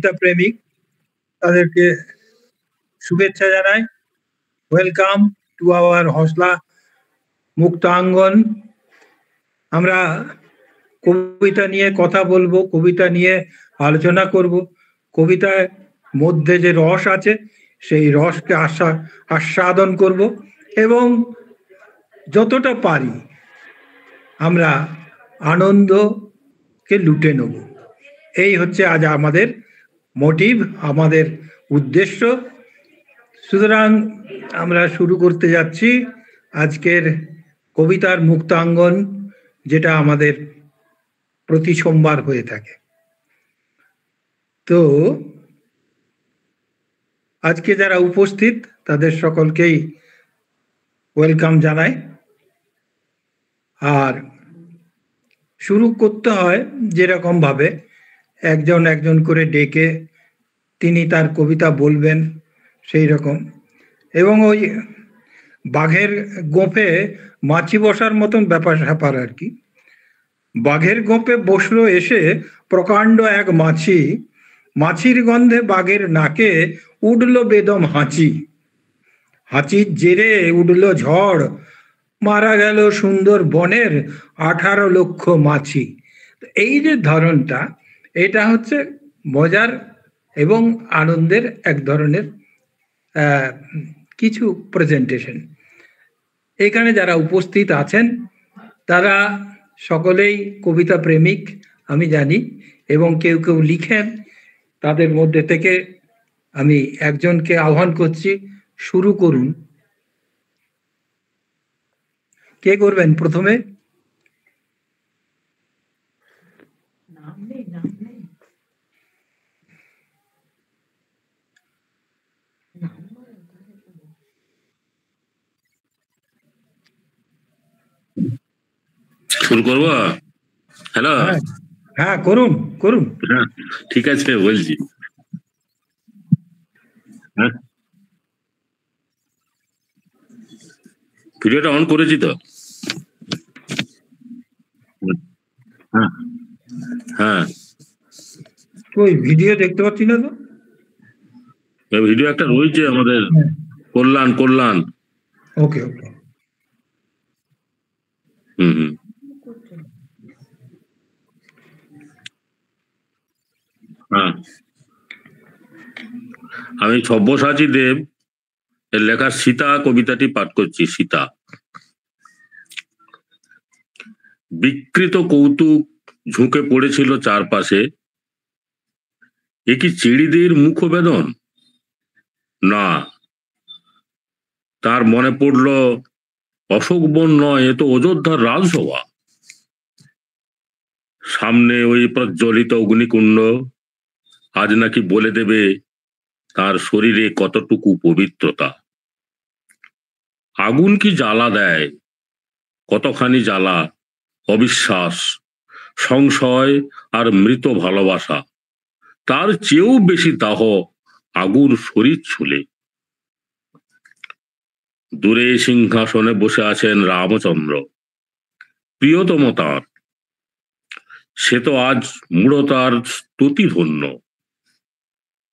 কবিতা প্রেমিক তাদেরকে শুভেচ্ছা জানাই। Welcome to our Hausla Muktangan. আমরা কবিতা নিয়ে কথা বলবো, কবিতা নিয়ে আলোচনা করব। কবিতার মধ্যে যে রস আছে সেই রসকে আস্বাদন করব এবং যতটা পারি আমরা আনন্দকে লুটে নেব। এই হচ্ছে আজ আমাদের মোটিভ, আমাদের উদ্দেশ্য। সুতরাং আমরা শুরু করতে যাচ্ছি আজকের কবিতার মুক্তাঙ্গন, যেটা আমাদের প্রতি সোমবার হয়ে থাকে। তো আজকে যারা উপস্থিত তাদের সকলকেই ওয়েলকাম জানাই। আর শুরু করতে হয় যেরকম ভাবে, একজন একজন করে ডেকে তিনি তার কবিতা বলবেন সেই রকম। এবং ওই বাঘের গোঁফে মাছি বসার মতন ব্যাপার স্যাপার আর কি। বাঘের গোঁফে বসলো এসে প্রকাণ্ড এক মাছি, মাছির গন্ধে বাঘের নাকে উঠল বেদম হাঁচি, হাঁচির জেরে উঠল ঝড়, মারা গেল সুন্দর বনের 18 লক্ষ মাছি। এই যে ধরনটা, এটা হচ্ছে মজার এবং আনন্দের এক ধরনের কিছু প্রেজেন্টেশন। এখানে যারা উপস্থিত আছেন তারা সকলেই কবিতা প্রেমিক আমি জানি, এবং কেউ কেউ লিখেন। তাদের মধ্যে থেকে আমি একজনকে আহ্বান করছি, শুরু করুন। কে করবেন প্রথমে? শুরু করবো? হ্যালো, হ্যাঁ করুন করুন। হ্যাঁ ঠিক আছে, বলছি। হ্যাঁ, ভিডিওটা অন করেছি তো। হ্যাঁ হ্যাঁ, ওই ভিডিও দেখতে পাচ্ছি না তো। ভিডিও একটা রয়েছে আমাদের, কল্যাণ কল্যাণ। ওকে ওকে। হুম, হ্যাঁ, আমি সব্যসাচী দেব এর লেখা সীতা কবিতাটি পাঠ করছি। সীতা। বিকৃত কৌতুক ঝুঁকে পড়েছিল চারপাশে, এ কি চেড়িদের মুখবেদন? না, তার মনে পড়ল অশোকবন নয়, এ তো অযোধ্যার রাজসভা। সামনে ওই প্রজ্বলিত অগ্নিকুণ্ড আজ নাকি বলে দেবে তার শরীরে কতটুকু পবিত্রতা। আগুন কি জ্বালা দেয়, কতখানি জ্বালা, অবিশ্বাস, সংশয় আর মৃত ভালোবাসা, তার চেয়েও বেশি দাহ আগুন শরীর ছুলে। দূরে সিংহাসনে বসে আছেন রামচন্দ্র, প্রিয়তম তাঁর। সে তো আজ মূঢ়তার স্তুতিধন্য,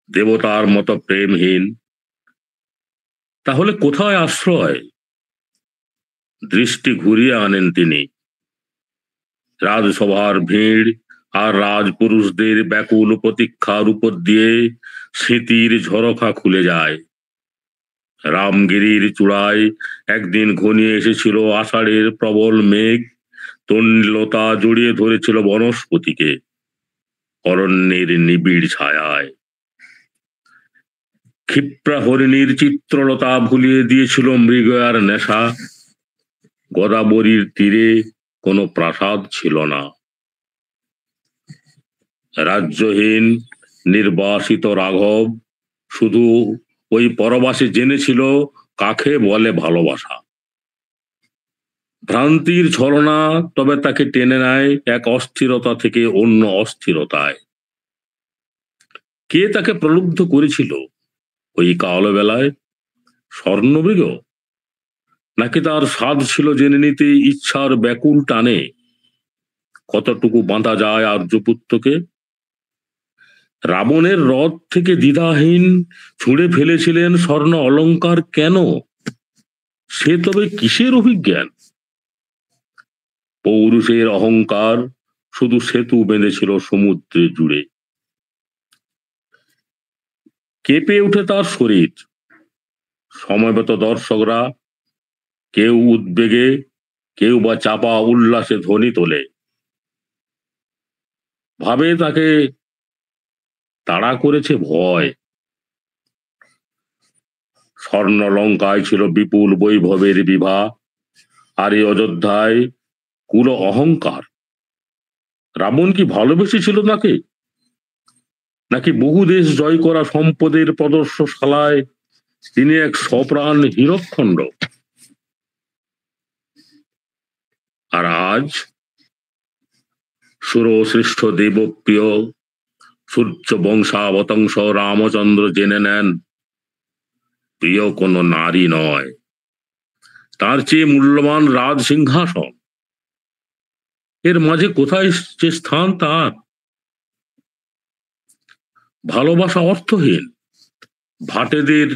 দেবতার মতো প্রেমহীন। তাহলে কোথায় আশ্রয়? দৃষ্টি ঘুরিয়ে আনেন তিনি। রাজসভার ভিড় আর রাজপুরুষদের ব্যাকুল প্রতীক্ষার উপর দিয়ে স্মৃতির ঝরোখা খুলে যায়। রামগিরির চূড়ায় একদিন ঘনিয়ে এসেছিল আষাঢ়ের প্রবল মেঘ, তন্ডলতা জড়িয়ে ধরেছিল বনস্পতিকে অরণ্যের নিবিড় ছায়ায়। ক্ষিপ্রা হরিণীর চিত্রলতা ভুলিয়ে দিয়েছিল মৃগয়ার নেশা। গোদাবরীর তীরে কোনো প্রাসাদ ছিল না। রাজ্যহীন নির্বাসিত রাঘব শুধু ওই পরবাসে জেনেছিল কাকে বলে ভালোবাসা। ভ্রান্তির ছলনা তবে তাকে টেনে নেয় এক অস্থিরতা থেকে অন্য অস্থিরতায়। কে তাকে প্রলুব্ধ করেছিল ওই কালবেলায়? স্বর্ণমৃগ? নাকি তার স্বাদ ছিল জেনে নিতে ইচ্ছার ব্যাকুল টানে কতটুকু বাঁধা যায় আর্যপুত্রকে? রাবণের রথ থেকে দ্বিধাহীন ছুঁড়ে ফেলেছিলেন স্বর্ণ অলংকার কেন? সে তবে কিসের অভিজ্ঞান? পৌরুষের অহংকার শুধু সেতু বেঁধেছিল সমুদ্রে জুড়ে। কেঁপে উঠে তার শরীর। সমবেত দর্শকরা কেউ উদ্বেগে, কেউ বা চাপা উল্লাসে ধ্বনি তোলে। ভাবে তাকে তাড়া করেছে ভয়। স্বর্ণ লঙ্কায় ছিল বিপুল বৈভবের বিভা, আর এই অযোধ্যায় কুল অহংকার। রাবণ কি ভালোবেসেছিল তাকে, নাকি বহু দেশ জয় করা সম্পদের প্রদর্শনশালায় তিনি এক সপ্রাণ হীরকখণ্ড? আর আজ সুরশ্রেষ্ঠ দেবপ্রিয় সূর্য বংশাবতংশ রামচন্দ্র জেনে নেন, প্রিয় কোনো নারী নয়, তার চেয়ে মূল্যবান রাজ সিংহাসন। এর মাঝে কোথায় যে স্থান তার? ভালোবাসা অর্থহীন, ভাটেদের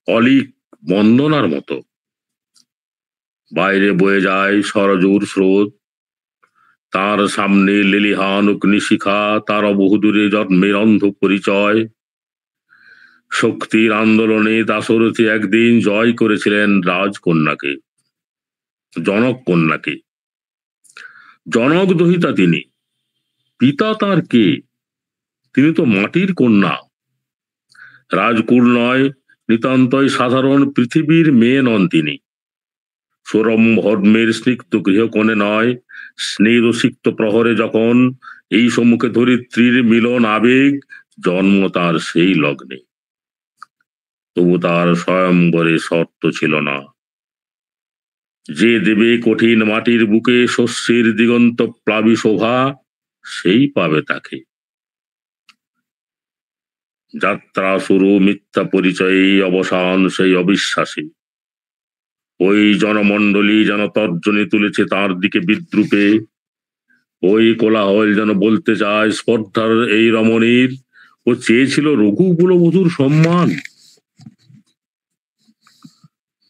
অলিক বন্দনার মতো। বাইরে বয়ে যায় সরজুর স্রোত, তার সামনে লেলিহান অগ্নিশিখা, তার বহুদূরে জন্মের অন্ধ পরিচয়। শক্তির আন্দোলনে দাশরথী একদিন জয় করেছিলেন রাজকন্যাকে, জনক কন্যাকে। জনক দহিতা তিনি, পিতা তার কে? তিনি তো মাটির কন্যা, রাজকুল নয়, নিতান্তই সাধারণ পৃথিবীর মেয়ে নন তিনি। সোরম ধর্মের স্নিগ্ধ গৃহকোণে নয়, স্নেহসিক্ত প্রহরে যখন এই সম্মুখে ধরিত্রীর মিলন আবেগ, জন্ম তার সেই লগ্নে। তবু তার স্বয়ংবরে শর্ত ছিল না, যে দেবে কঠিন মাটির বুকে শস্যের দিগন্ত প্লাবী শোভা, সেই পাবে তাকে। যাত্রা শুরু মিথ্যা পরিচয়ে, অবসান সেই অবিশ্বাসে। ওই জনমণ্ডলী যেন তর্জনী তুলেছে তার দিকে বিদ্রুপে। ওই কোলাহল যেন বলতে চায় স্পর্ধার এই রমণীর ও চেয়েছিল রঘুকুলবধূর সম্মান।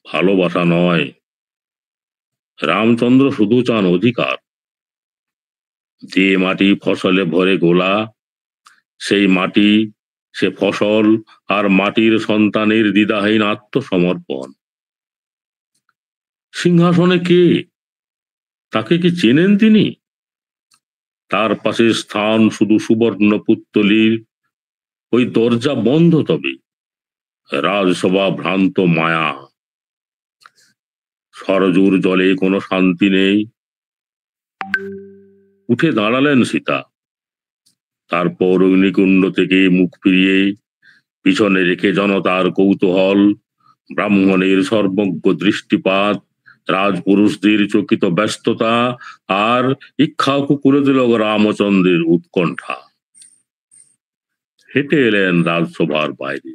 ভালোবাসা নয়, রামচন্দ্র শুধু চান অধিকার। যে মাটি ফসলে ভরে গোলা, সেই মাটি, সে ফসল আর মাটির সন্তানের দ্বিধাহীন আত্মসমর্পণ। সিংহাসনে কে, তাকে কি চেনেন তিনি? তার পাশে স্থান শুধু সুবর্ণ পুত্তলির, ওই দরজা বন্ধ তবে, রাজসভা ভ্রান্ত মায়া। সরজুর জলে কোনো শান্তি নেই। উঠে দাঁড়ালেন সীতা, তারপর অগ্নিকুণ্ড থেকে মুখ ফিরিয়ে, পিছনে রেখে জনতার কৌতূহল, ব্রাহ্মণের সর্বজ্ঞ দৃষ্টিপাত, রাজপুরুষদের চকিত ব্যস্ততা, আর ইক্ষ্বাকু কুলতিলক রামচন্দ্রের উৎকণ্ঠা। হেঁটে এলেন রাজসভার বাইরে।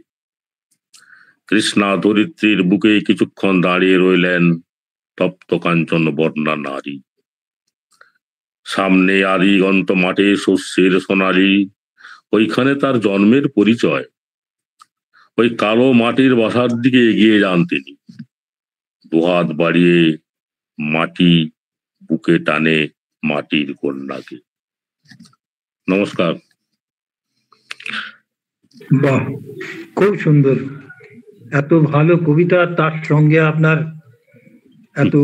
কৃষ্ণা ধরিত্রীর বুকে কিছুক্ষণ দাঁড়িয়ে রইলেন তপ্ত কাঞ্চন বর্ণা নারী। সামনে আদিগন্ত মাঠে শস্যের সোনালি, ওইখানে তার জন্মের পরিচয়। ওই কালো মাটির বাসার দিকে এগিয়ে যান তিনি, দুহাত বাড়িয়ে মাটি বুকে টানে মাটির কন্যাকে। নমস্কার। বাহ, খুব সুন্দর। এত ভালো কবিতা, তার সঙ্গে আপনার এত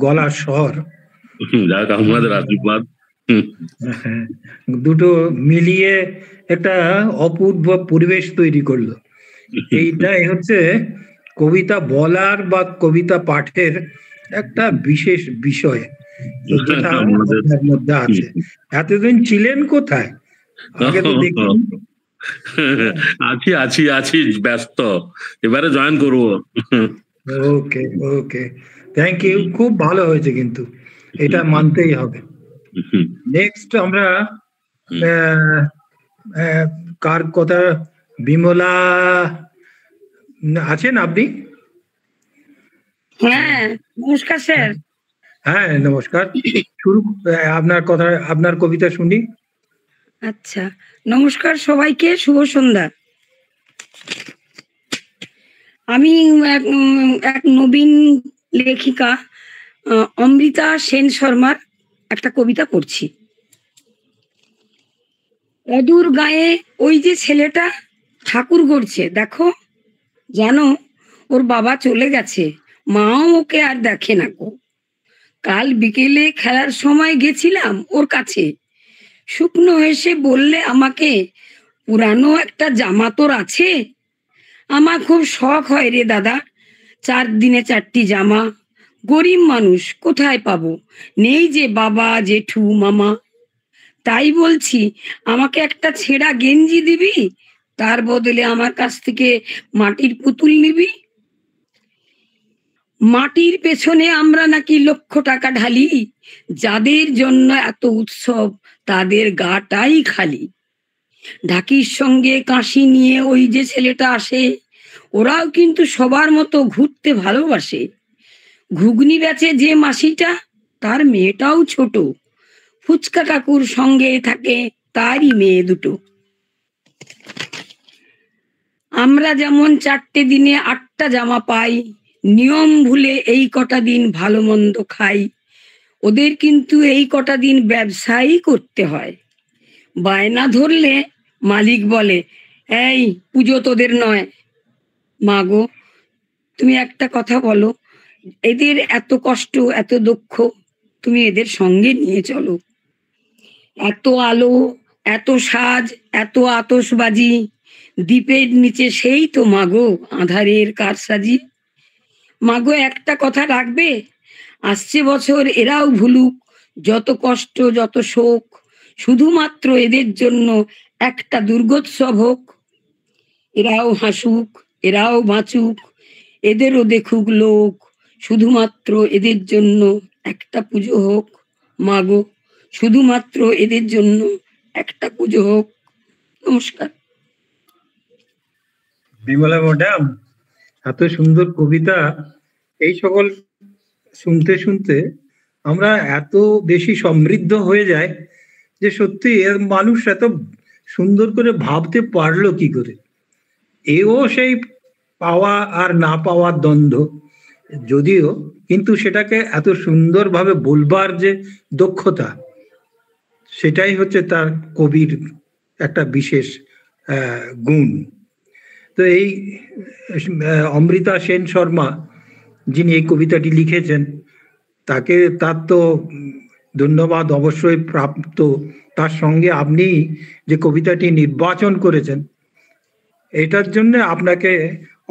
গলার স্বর, যাক আপনাদের আশীর্বাদ। দুটো মিলিয়ে একটা অপূর্ব পরিবেশ তৈরি করলো। এইটাই হচ্ছে কবিতা বলার বা কবিতা পাঠের একটা বিশেষ বিষয়, যেটা আপনার মধ্যে আছে। এতদিন ছিলেন কোথায়? আগে তো দেখিনি। আছি আছি আছি ব্যস্ত, এবারে জয়েন করবো। ওকে ওকে, থ্যাংক ইউ। খুব ভালো হয়েছে, কিন্তু এটা মানতেই হবে। নেক্সট আমরা কার কথা? বিমলা আছেন আপনি? হ্যাঁ, নমস্কার স্যার। হ্যাঁ নমস্কার। শুরু, আপনার কথা, আপনার কবিতা শুনি। আচ্ছা, নমস্কার সবাইকে, শুভ সন্ধ্যা। আমি এক নবীন লেখিকা অমৃতা সেন শর্মার একটা কবিতা পড়ছি। অদূর গায়ে ওই যে ছেলেটা ঠাকুর গড়ছে, দেখো যেন ওর বাবা চলে গেছে, মাও ওকে আর দেখে না গো। কাল বিকেলে খেলার সময় গেছিলাম ওর কাছে, শুকনো হেসে বললে আমাকে, পুরানো একটা জামা তোর আছে? আমার খুব শখ হয় রে দাদা, 4 দিনে 4টি জামা। গরিব মানুষ, কোথায় পাবো? নেই যে বাবা, জেঠু, মামা। তাই বলছি, আমাকে একটা ছেঁড়া গেঞ্জি দিবি, তার বদলে আমার কাছ থেকে মাটির পুতুল নিবি। মাটির পেছনে আমরা নাকি লক্ষ টাকা ঢালি, যাদের জন্য এত উৎসব তাদের গাটাই খালি। ঢাকির সঙ্গে কাশি নিয়ে ওই যে ছেলেটা আসে, ওরাও কিন্তু সবার মতো ঘুরতে ভালোবাসে। ঘুগনি বেচে যে মাসিটা, তার মেয়েটাও ছোট, ফুচকা কাকুর সঙ্গে থাকে তারই মেয়ে দুটো। আমরা যেমন 4টে দিনে 8টা জামা পাই, নিয়ম ভুলে এই কটা দিন ভালো মন্দ খাই, ওদের কিন্তু এই কটা দিন ব্যবসাই করতে হয়। বায়না ধরলে মালিক বলে, এই পুজো তোদের নয়। মা গো, তুমি একটা কথা বলো, এদের এত কষ্ট, এত দুঃখ, তুমি এদের সঙ্গে নিয়ে চলো। এত আলো, এত সাজ, এত আতশবাজি, দ্বীপের নিচে সেই তো মাগো আঁধারের কারসাজি। মাগো, একটা কথা রাখবে, আসছে বছর এরাও ভুলুক যত কষ্ট, যত শোক, শুধুমাত্র এদের জন্য একটা দুর্গোৎসব হোক। এরাও হাসুক, এরাও বাঁচুক, এদেরও দেখুক লোক, শুধুমাত্র এদের জন্য একটা পুজো হোক। মাগো, শুধুমাত্র এদের জন্য একটা পুজো হোক। নমস্কার। বিমলা ম্যাডাম, এত সুন্দর কবিতা! এই সকল শুনতে শুনতে আমরা এত বেশি সমৃদ্ধ হয়ে যায় যে সত্যি এর মানুষ এত সুন্দর করে ভাবতে পারলো কি করে। এও সেই পাওয়া আর না পাওয়ার দ্বন্দ্ব, যদিও কিন্তু সেটাকে এত সুন্দরভাবে বলবার যে দক্ষতা, সেটাই হচ্ছে তার কবির একটা বিশেষ গুণ। তো এই অমৃতা সেন শর্মা, যিনি এই কবিতাটি লিখেছেন, তাকে, তার তো ধন্যবাদ অবশ্যই প্রাপ্ত। তার সঙ্গে আপনি যে কবিতাটি নির্বাচন করেছেন, এটার জন্য আপনাকে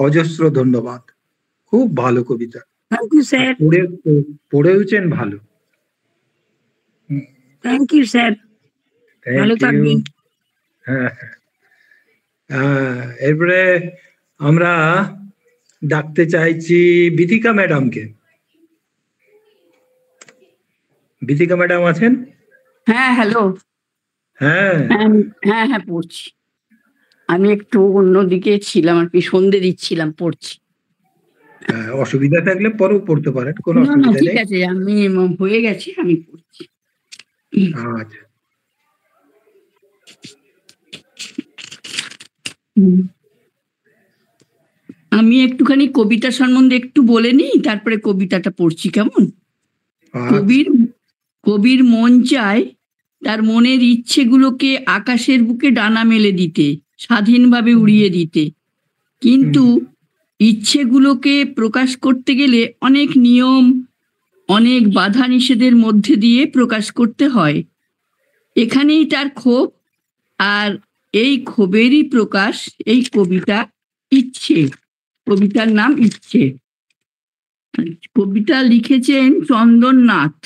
অজস্র ধন্যবাদ। খুব ভালো কবিতা, থ্যাংক ইউ স্যার। পড়েওছেন ভালো। থ্যাংক ইউ স্যার, ভালো থ্যাংক ইউ। থাকবেন। হ্যাঁ, এরপরে আমরা ডাকতে চাইছি বিথিকা ম্যাডামকে। বিথিকা ম্যাডাম আছেন? হ্যাঁ, হ্যালো। হ্যাঁ হ্যাঁ, হ্যাঁ, পড়ছি। আমি একটু অন্যদিকে ছিলাম আর কি, সন্ধে দিচ্ছিলাম, পড়ছি। অসুবিধা থাকলে পরেও পড়তে পারেন, কোনো না, না, অসুবিধা ঠিক নেই। আছে, আমি হয়ে গেছে, আমি পড়ছি। আচ্ছা, আমি একটুখানি কবিতা সম্বন্ধে একটু বলে নিই, তারপরে কবিতাটা পড়ছি, কেমন? কবির কবির মন চায় তার মনের ইচ্ছেগুলোকে আকাশের বুকে ডানা মেলে দিতে, স্বাধীনভাবে উড়িয়ে দিতে। কিন্তু ইচ্ছেগুলোকে প্রকাশ করতে গেলে অনেক নিয়ম, অনেক বাধা নিষেধের মধ্যে দিয়ে প্রকাশ করতে হয়। এখানেই তার ক্ষোভ, আর এই ক্ষোভেরই প্রকাশ এই কবিতা ইচ্ছে। কবিতার নাম ইচ্ছে। কবিতা লিখেছেন চন্দননাথ।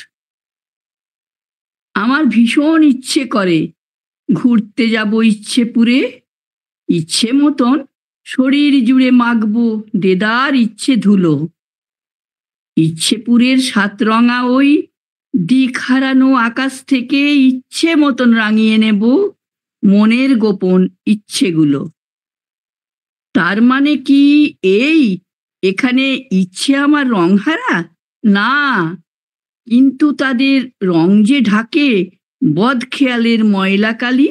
আমার ভীষণ ইচ্ছে করে ঘুরতে যাব ইচ্ছেপুরে, ইচ্ছে মতন শরীর জুড়ে মাখবো দেদার ইচ্ছে ধুলো। ইচ্ছেপুরের 7 রঙা ওই দিক হারানো আকাশ থেকে ইচ্ছে মতন রাঙিয়ে নেব মনের গোপন ইচ্ছেগুলো। তার মানে কি এই, এখানে ইচ্ছে আমার রং হারা না, কিন্তু তাদের রং যে ঢাকে বদখেয়ালের ময়লা কালি।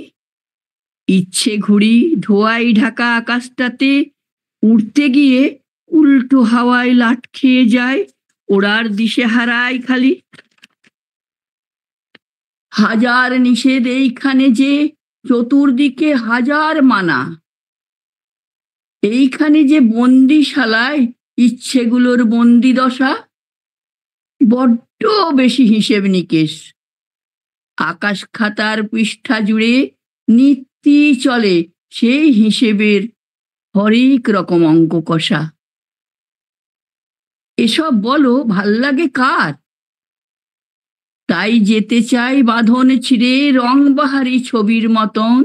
ইচ্ছে ঘুড়ি ধোঁয়ায় ঢাকা আকাশটাতে উড়তে গিয়ে উল্টো হাওয়ায় লাট খেয়ে যায়, ওড়ার দিশে হারায় খালি। হাজার নিষেধ এইখানে যে, চতুর্দিকে হাজার মানা, এইখানে যে বন্দিশালায় ইচ্ছেগুলোর বন্দি দশা, বড্ড বেশি হিসেব নিকেশ। আকাশ খাতার পৃষ্ঠা জুড়ে নিত্যি চলে সেই হিসেবের হরেক রকম অঙ্ক কষা। এসব বলো ভাল লাগে কার? তাই যেতে চাই বাঁধন ছিঁড়ে রংবাহারি ছবির মতন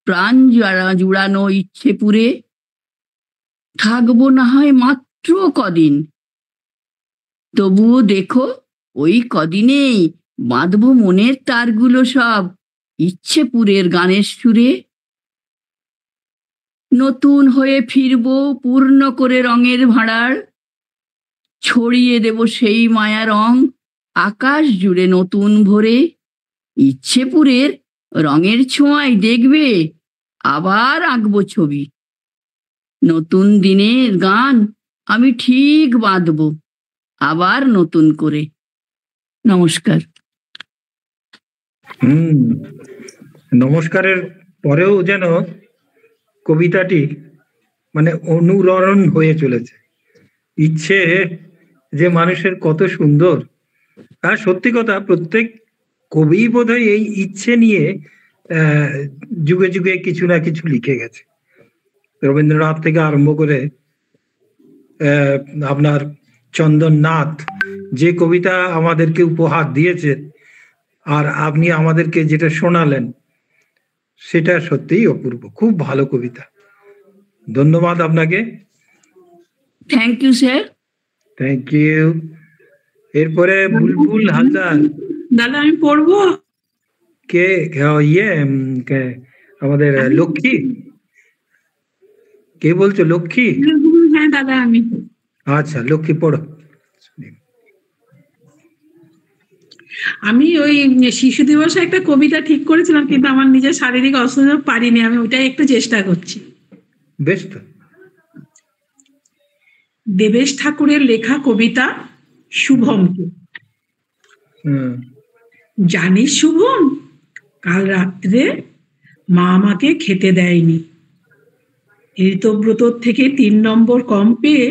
প্রাণ জুড়ানো ইচ্ছে পুরে। থাকবো না হয় মাত্র কদিন, তবুও দেখো ওই কদিনেই বাঁধবো মনের তারগুলো সব ইচ্ছেপুরের গানের সুরে। নতুন হয়ে ফিরবো পূর্ণ করে রঙের ভাঁড়ার, ছড়িয়ে দেব সেই মায়া রং আকাশ জুড়ে নতুন ভরে। ইচ্ছেপুরের রঙের ছোঁয়ায় দেখবে আবার আঁকবো ছবি। নতুন দিনের গান আমি ঠিক বাঁধবো আবার নতুন করে। নমস্কার। নমস্কারের পরেও যেন কবিতাটি মানে অনুরণন হয়ে চলেছে। ইচ্ছে যে মানুষের কত সুন্দর, আর সত্যি কথা প্রত্যেক কবি বোধহয় এই ইচ্ছে নিয়ে যুগে যুগে কিছু না কিছু লিখে গেছে। রবীন্দ্রনাথ থেকে আরম্ভ করে আপনার চন্দননাথ যে কবিতা আমাদেরকে উপহার দিয়েছে, আর আপনি আমাদেরকে যেটা শোনালেন সেটা সত্যিই অপূর্ব, খুব ভালো কবিতা। ধন্যবাদ আপনাকে। Thank you sir. Thank you. এরপরে বুলবুল হালদার। দাদা আমি পড়বো। কে? আমাদের লক্ষ্মী। কে বলছো? লক্ষ্মী? হ্যাঁ দাদা আমি। আচ্ছা লক্ষ্মী পড়ো। আমি ওই শিশু দিবসে একটা কবিতা ঠিক করেছিলাম, কিন্তু আমার নিজের শারীরিক অসুবিধা পারিনি, আমি ওইটাই একটু চেষ্টা করছি। বেশ তো। দেবেশ ঠাকুরের লেখা কবিতা শুভমকে। জানিস শুভম, কাল রাত্রে মা আমাকে খেতে দেয়নি। ঋতব্রতর থেকে 3 নম্বর কম পেয়ে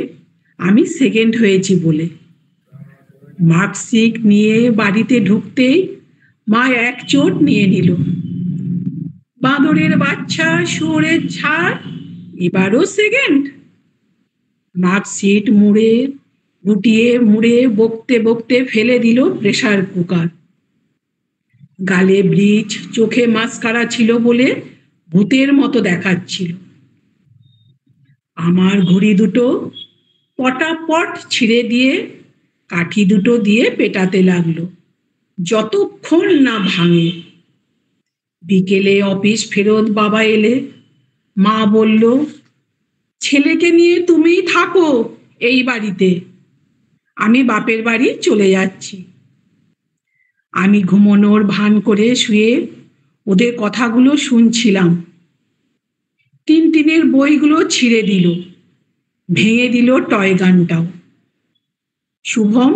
আমি সেকেন্ড হয়েছি বলে। মার্কশিট নিয়ে বাড়িতে ঢুকতেই মা এক চোট নিয়ে নিল। বাঁদরের বাচ্চা, শুয়োরের ছাড়, এবারও সেকেন্ড। মার্কশিট মুড়ে বকতে বকতে ফেলে দিল প্রেসার কুকার। গালে ব্লিচ, চোখে মাস্কারা ছিল বলে ভূতের মতো দেখাচ্ছিল। আমার ঘড়ি দুটো পটাপট ছিঁড়ে দিয়ে কাঠি দুটো দিয়ে পেটাতে লাগলো, যতক্ষণ না ভাঙে। বিকেলে অফিস ফেরত বাবা এলে মা বলল, ছেলেকে নিয়ে তুমিই থাকো এই বাড়িতে, আমি বাপের বাড়ি চলে যাচ্ছি। আমি ঘুমানোর ভান করে শুয়ে ওদের কথাগুলো শুনছিলাম। টিনটিনের বইগুলো ছিঁড়ে দিল, ভেঙে দিল টয় গানটাও। শুভম,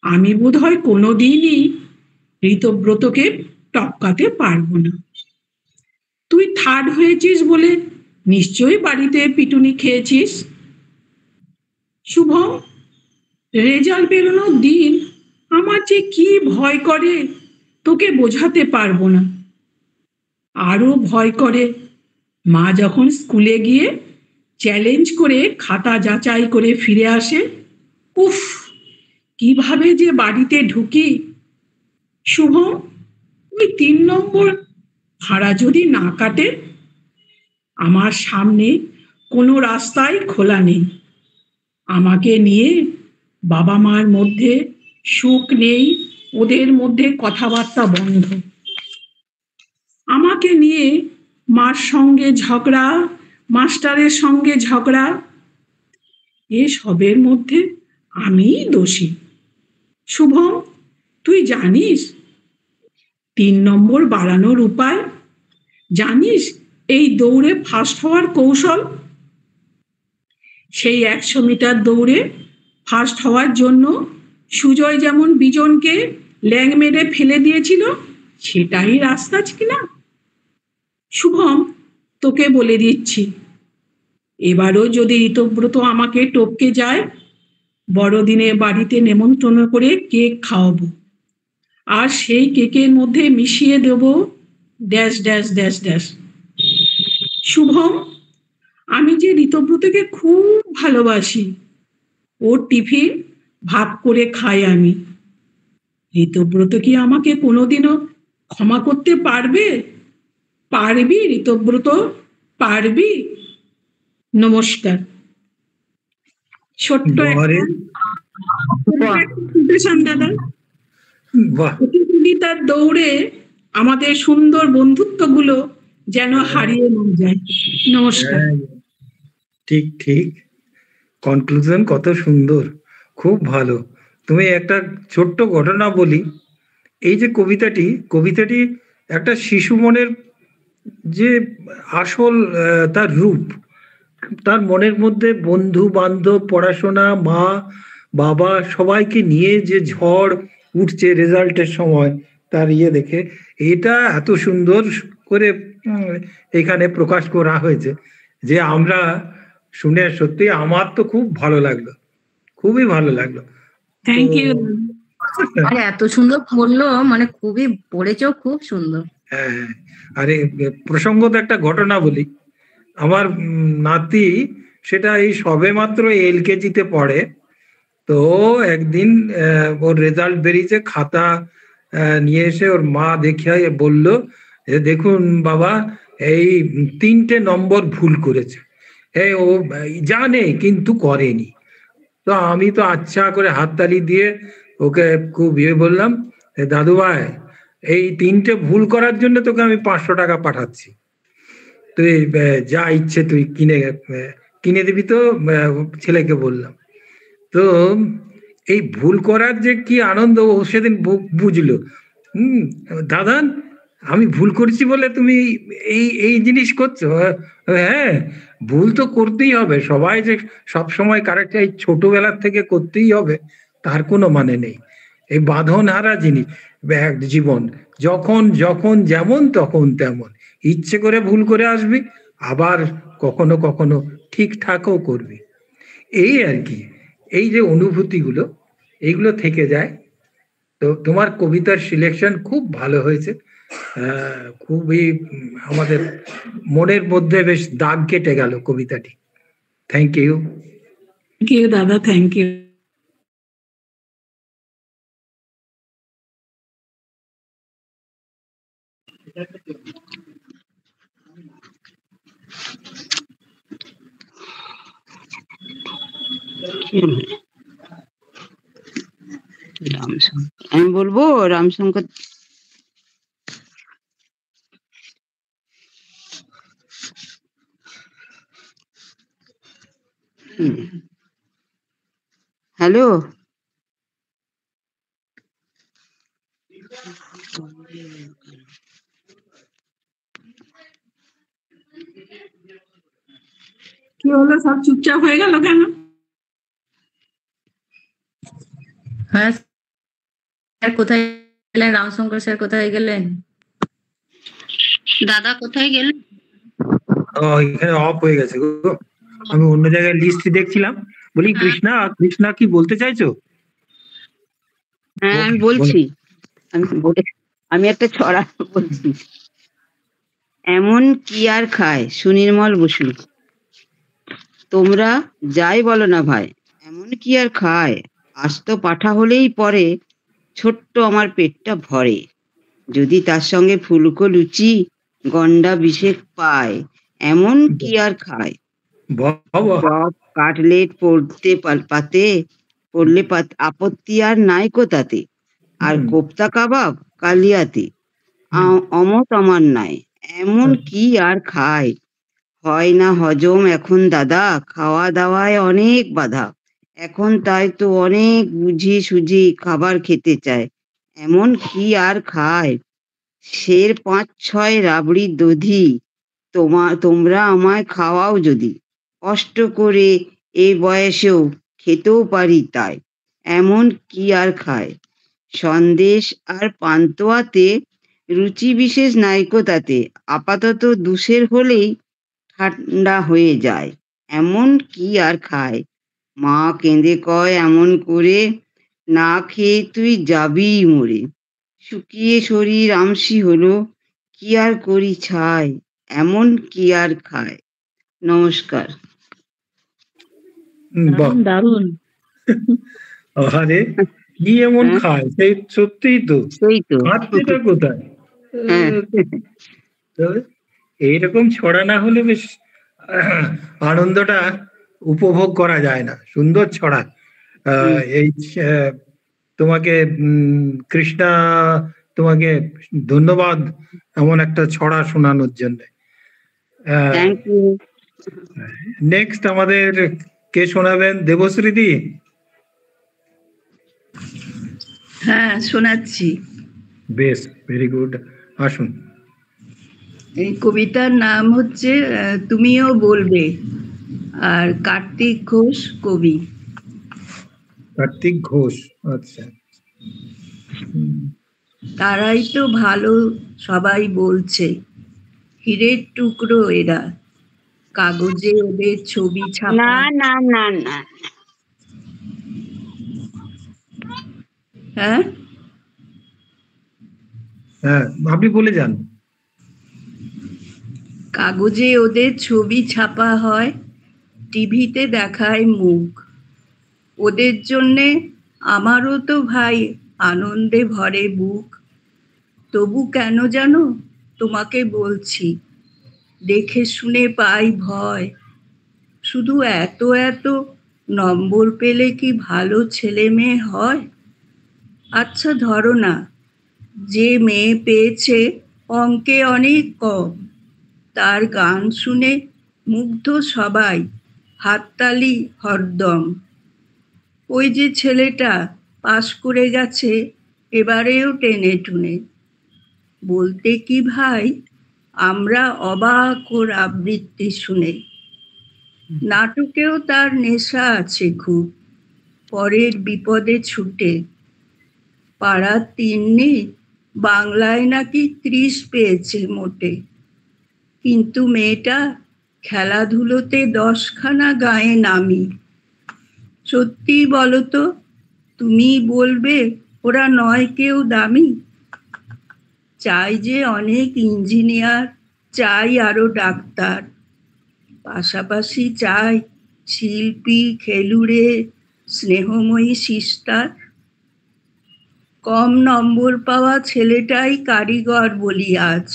আমি বোধহয় কোনোদিনই ঋতব্রতকে টপকাতে পারবো না। তুই থার্ড হয়েছিস বলে নিশ্চয়ই বাড়িতে পিটুনি খেয়েছিস। শুভম, রেজাল্ট বেরোনোর দিন আমার যে কি ভয় করে তোকে বোঝাতে পারবো না। আরো ভয় করে মা যখন স্কুলে গিয়ে চ্যালেঞ্জ করে খাতা যাচাই করে ফিরে আসে। উফ, কিভাবে যে বাড়িতে ঢুকি। শুভম, ওই 3 নম্বর ভাড়া যদি না কাটে। আমার সামনে কোনো রাস্তাই খোলা নেই। আমাকে নিয়ে বাবা মার মধ্যে সুখ নেই, ওদের মধ্যে কথাবার্তা বন্ধ। আমাকে নিয়ে মার সঙ্গে ঝগড়া, মাস্টারের সঙ্গে ঝগড়া, এসবের মধ্যে আমিই দোষী। শুভম, তুই জানিস 3 নম্বর বাড়ানোর উপায়? জানিস এই দৌড়ে ফার্স্ট হওয়ার কৌশল? সেই 100 মিটার দৌড়ে ফার্স্ট হওয়ার জন্য সুজয় যেমন বিজনকে ল্যাং মেরে ফেলে দিয়েছিল, সেটাই রাস্তা কিনা। শুভম, তোকে বলে দিচ্ছি, এবারও যদি ঋতব্রত আমাকে টপকে যায়, বড়দিনে বাড়িতে নেমন্তন্ন করে কেক খাওয়াবো, আর সেই কেকের মধ্যে মিশিয়ে দেব dash dash dash dash. Shubham, আমি যে ঋতব্রতকে খুব ভালোবাসি, ওর টিফিন ভাগ করে খাই আমি। ঋতব্রত কি আমাকে কোনোদিনও ক্ষমা করতে পারবে? পারবি ঋতব্রত, পারবি? নমস্কার। ছোট্ট বারে, দাদা, বাহ, প্রতিযোগিতার দৌড়ে আমাদের সুন্দর বন্ধুত্বগুলো যেন হারিয়ে না যায়। নমস্কার। হ্যাঁ, ঠিক ঠিক, কনক্লুশন কত সুন্দর, খুব ভালো। তুমি একটা ছোট্ট ঘটনা বলি, এই যে কবিতাটি একটা শিশু মনের যে আসল তার রূপ, তার মনের মধ্যে বন্ধু বান্ধব, পড়াশোনা, মা বাবা সবাইকে নিয়ে যে ঝড় উঠছে রেজাল্টের সময়, তার দেখে এটা এত সুন্দর করে এখানে প্রকাশ করা হয়েছে যে আমরা শুনে সত্যি আমার তো খুব ভালো লাগলো, খুবই ভালো লাগলো। Thank you. আরে এত সুন্দর বললো, মানে খুবই পড়েছো, খুব সুন্দর। হ্যাঁ, আরে প্রসঙ্গত একটা ঘটনা বলি, আমার নাতি সেটা এই সবে মাত্র এলকেজিতে পড়ে, তো একদিন ওর রেজাল্ট বেরিয়েছে, খাতা নিয়ে এসে ওর মা দেখিয়ে বলল যে দেখুন বাবা, এই 3টে নম্বর ভুল করেছে। ও জানে কিন্তু করেনি। তো আমি তো আচ্ছা করে হাততালি দিয়ে ওকে খুব বললাম, দাদু ভাই, এই 3টে ভুল করার জন্য তোকে আমি 500 টাকা পাঠাচ্ছি, তুই যা ইচ্ছে তুই কিনে দিবি। তো ছেলেকে বললাম, তো এই ভুল করার যে কি আনন্দ ও সেদিন বুঝলো। দাদা, আমি ভুল করছি বলে তুমি এই এই জিনিস করছো? হ্যাঁ, ভুল তো করতেই হবে, সবাই যে সব সময় কারেক্ট এই ছোটবেলার থেকে করতেই হবে তার কোনো মানে নেই। এই বাঁধন হারা জিনিস জীবন, যখন যখন যেমন তখন তেমন, ইচ্ছে করে ভুল করে আসবি, আবার কখনো কখনো ঠিকঠাকও করবি। এই আর কি, এই যে অনুভূতিগুলো এইগুলো থেকে যায়। তো তোমার কবিতার সিলেকশন খুব ভালো হয়েছে, খুবই আমাদের মনের মধ্যে বেশ দাগ কেটে গেল কবিতাটি। Thank you. থ্যাংক ইউ দাদা, থ্যাংক ইউ। আমি বলবো রামশঙ্কর। হ্যালো, কি হলো, সব চুপচাপ হয়ে গেল কেন? হ্যাঁ স্যার, কোথায় গেলেন? রামশঙ্কর স্যার কোথায় গেলেন? দাদা কোথায় গেলেন? এখানে অফ হয়ে গেছে গো, আমি অন্য জায়গায় লিস্ট দেখছিলাম। বলি কৃষ্ণা, কৃষ্ণা কি বলতে চাইছো? হ্যাঁ আমি বলছি, আমি একটা ছড়া বলছি। এমন কি আর খায় সুনির্মল বসু, তোমরা যাই বলো না ভাই, এমন কি আর খায়, আস্ত পাঠা হলেই পরে ছোট্ট আমার পেটটা ভরে, যদি তার সঙ্গে ফুলকো লুচি গন্ডা বিশেক পায়, এমন কি আর খায়। চপ কাটলেট পড়তে পাতে পড়লে আপত্তি আর নাইকো তাতে, আর কোপ্তা কাবাব কালিয়াতে অমত আমার নাই, এমন কি আর খায়। হয় না হজম এখন দাদা, খাওয়া দাওয়ায় অনেক বাধা, এখন তাই তো অনেক বুঝি সুঝি খাবার খেতে চায়, এমন কি আর খায়। শের 5-6 রাবড়ি দধি তোমরা আমায় খাওয়াও যদি, কষ্ট করে এই বয়সেও খেতেও পারি তাই, এমন কি আর খায়? সন্দেশ আর পান্তুয়াতে রুচি বিশেষ নাইকো তাতে, আপাতত দুশের হলেই ঠান্ডা হয়ে যায়, এমন কি আর খায়? মা কেঁদে কয় এমন করে, না খেয়ে তুই যাবিই মরে, শুকিয়ে শরীর আমসি হলো, কি আর করি ছাই, এমন কি আর খায়? নমস্কার। বাহ, দারুণ। আরে কি এমন হ্যাঁ। খায়, সেই সত্যিই তো, সেই তো। খাচ্ছেটা কোথায়? হ্যাঁ। তবে এইরকম ছড়া না হলে বেশ আনন্দটা উপভোগ করা যায় না। সুন্দর ছড়া। এই তোমাকে কৃষ্ণা, তোমাকে ধন্যবাদ এমন একটা ছড়া শোনানোর জন্য। Thank you. নেক্সট আমাদের কে শোনাবেন? দেবশ্রীদি। হ্যাঁ, শোনাচ্ছি। বেশ, ভেরি গুড, আসুন। এই কবিতার নাম হচ্ছে তুমিও বলবে, আর কার্তিক ঘোষ কবি। কার্তিক ঘোষ, আচ্ছা। তারাই তো ভালো সবাই বলছে, হীরের টুকরো এরা, কাগজে ওদের ছবি ছাপা। না না না না, হ্যাঁ হ্যাঁ, আপনি বলে যান। কাগজে ওদের ছবি ছাপা হয়, টিভিতে দেখায় মুখ, ওদের জন্যে আমারও তো ভাই আনন্দে ভরে বুক। তবু কেন জানো তোমাকে বলছি, দেখে শুনে পাই ভয়, শুধু এত এত নম্বর পেলে কি ভালো ছেলে মেয়ে হয়? আচ্ছা ধরো না, যে মেয়ে পেয়েছে অঙ্কে অনেক কম, তার গান শুনে মুগ্ধ সবাই, হাততালি হরদম। ওই যে ছেলেটা পাশ করে গেছে এবারেও টেনে টুনে, বলতে কি ভাই আমরা অবাক ওর আবৃত্তি শুনে। নাটকেও তার নেশা আছে খুব, পরের বিপদে ছুটে, পাড়ার তিন্নি বাংলায় নাকি 30 পেয়েছে মোটে, কিন্তু মেয়েটা খেলাধুলোতে 10খানা গায়ে নামি। সত্যি বলো তো, তুমি বলবে ওরা নয় কেউ দামি? চাই যে অনেক ইঞ্জিনিয়ার, চাই আরো ডাক্তার, পাশাপাশি চাই শিল্পী, খেলুড়ে, স্নেহময়ী সিস্টার। কম নম্বর পাওয়া ছেলেটাই কারিগর বলি আজ,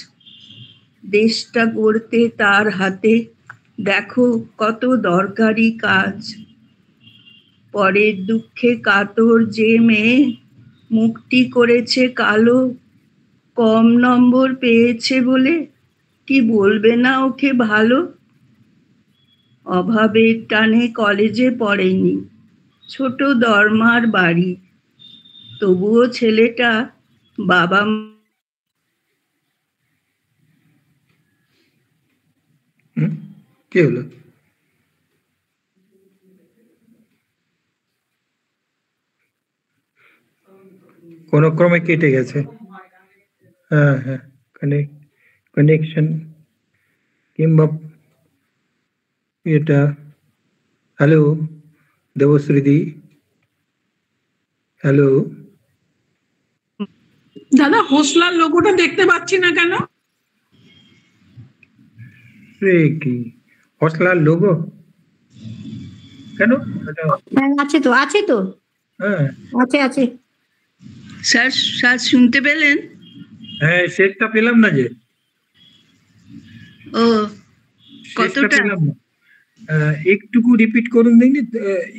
দেশটা গড়তে তার হাতে দেখো কত দরকারি কাজ। পরের দুঃখে কাতর যে মেয়ে মুক্তি করেছে কালো, কম নম্বর পেয়েছে বলে কি বলবে না ওকে ভালো? অভাবের টানে কলেজে পড়েনি, ছোট দরমার বাড়ি, তবুও ছেলেটা বাবা কি হলো? কোন ক্রমে কেটে গেছে। হ্যাঁ হ্যাঁ, কানেকশন কিংবা এটা। হ্যালো দেবশ্রীদি, হ্যালো। দাদা, হোসলার লোগোটা দেখতে পাচ্ছি না কেন? সে কি হসলার লোগো? কেন? হ্যাঁ, আছে তো, আছে তো, হ্যাঁ আছে আছে। স্যার, স্যার শুনতে পেলেন? হ্যাঁ, শেষটা পেলাম না যে। ও, শেষটা কতটা? পেলাম না। একটুকু রিপিট করুন দেখি,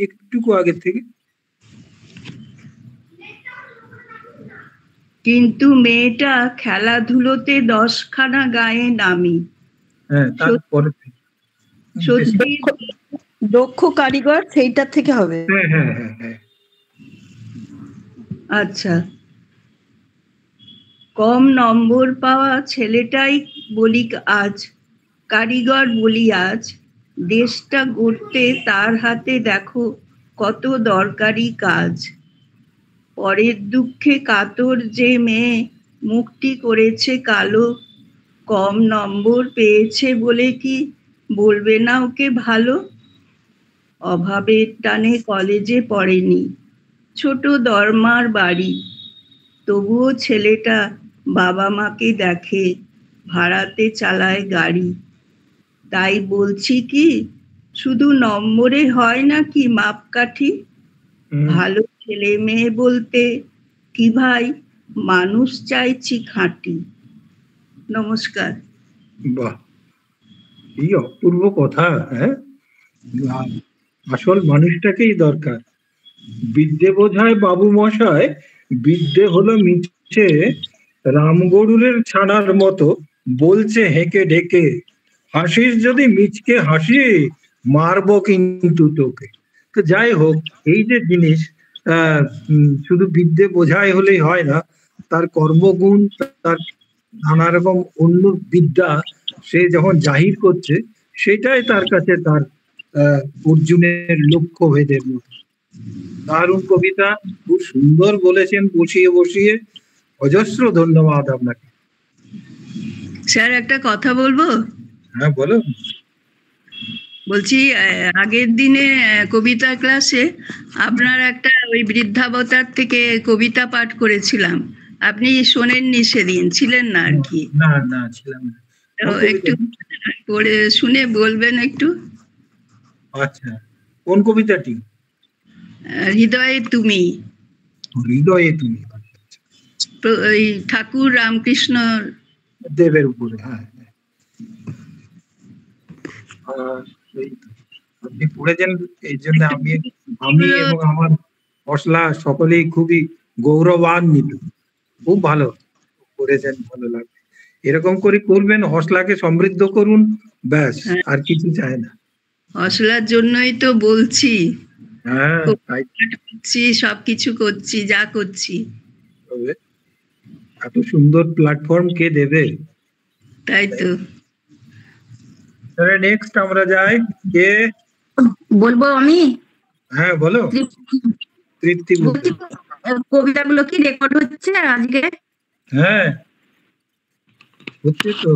একটুকু আগের থেকে। কিন্তু মেয়েটা খেলাধুলোতে 10খানা গায়ে নামি। হ্যাঁ, তারপরে সত্যি দক্ষ কারিগর, সেইটা থেকে হবে। হ্যাঁ হ্যাঁ হ্যাঁ হ্যাঁ। আচ্ছা, কম নম্বর পাওয়া ছেলেটাই বলি আজ, কারিগর বলি আজ, দেশটা গড়তে তার হাতে দেখো কত দরকারি কাজ। পরের দুঃখে কাতর যে মেয়ে মুখটি করেছে কালো, কম নম্বর পেয়েছে বলে কি বলবে না ওকে ভালো? অভাবের টানে কলেজে পড়েনি, ছোট দরমার বাড়ি, তবুও ছেলেটা বাবা মাকে দেখে, ভাড়াতে চালায় গাড়ি। তাই বলছি কি, শুধু নম্বরে হয় নাকি মাপকাঠি? ভালো ছেলে মেয়ে বলতে কি ভাই, মানুষ চাইছি খাঁটি। নমস্কার। বাহ, এই অপূর্ব কথা। হ্যাঁ, আসল মানুষটাকেই দরকার। বিদ্যে বোঝায় বাবু মশাই, বিদ্যে হলো মিছে রামগরুলের ছানার মতো, বলছে হেঁকে ঢেকে, হাসিস যদি মিচকে হাসি, মারবো কিন্তু তোকে। তো যাই হোক, এই যে জিনিস, শুধু বিদ্যে বোঝাই হলেই হয় না, তার কর্মগুণ, তার নানা রকম অন্য বিদ্যা সে যখন জাহির করছে, সেটাই তার কাছে তার অর্জুনের লক্ষ্য ভেদের মতো। দারুণ কবিতা, খুব সুন্দর বলেছেন বসিয়ে বসিয়ে। অজস্র ধন্যবাদ আপনাকে। স্যার একটা কথা বলবো? হ্যাঁ বলো। বলছি, আগের দিনে কবিতা ক্লাসে আপনার একটা ওই বৃদ্ধাবতার থেকে কবিতা পাঠ করেছিলাম, আপনি শোনেননি সেদিন, ছিলেন না আর কি। না না, ছিলাম না। তো একটু পড়ে শুনে বলবেন একটু। আচ্ছা, কোন কবিতাটি? হৃদয়ে তুমি। হৃদয়ে তুমি, ওই ঠাকুর রামকৃষ্ণ দেবের উপরে। হ্যাঁ, আপনি পড়েছেন, এই জন্য আমি এবং আমার হসলা সকলেই খুবই গৌরবান্বিত। খুব ভালো করেছেন, ভালো লাগবে। এরকম করে করবেন, হসলাকে সমৃদ্ধ করুন, ব্যাস, আর কিছু চায় না। হসলার জন্যই তো বলছি। হ্যাঁ, সবকিছু করছি, যা করছি। এত সুন্দর প্ল্যাটফর্ম কে দেবে? তাই তো। নেক্সট আমরা যাই, কে বলবো আমি? হ্যাঁ বলো। তৃপ্তি। কবিতাগুলো কি রেকর্ড হচ্ছে আজকে? হ্যাঁ হচ্ছে তো।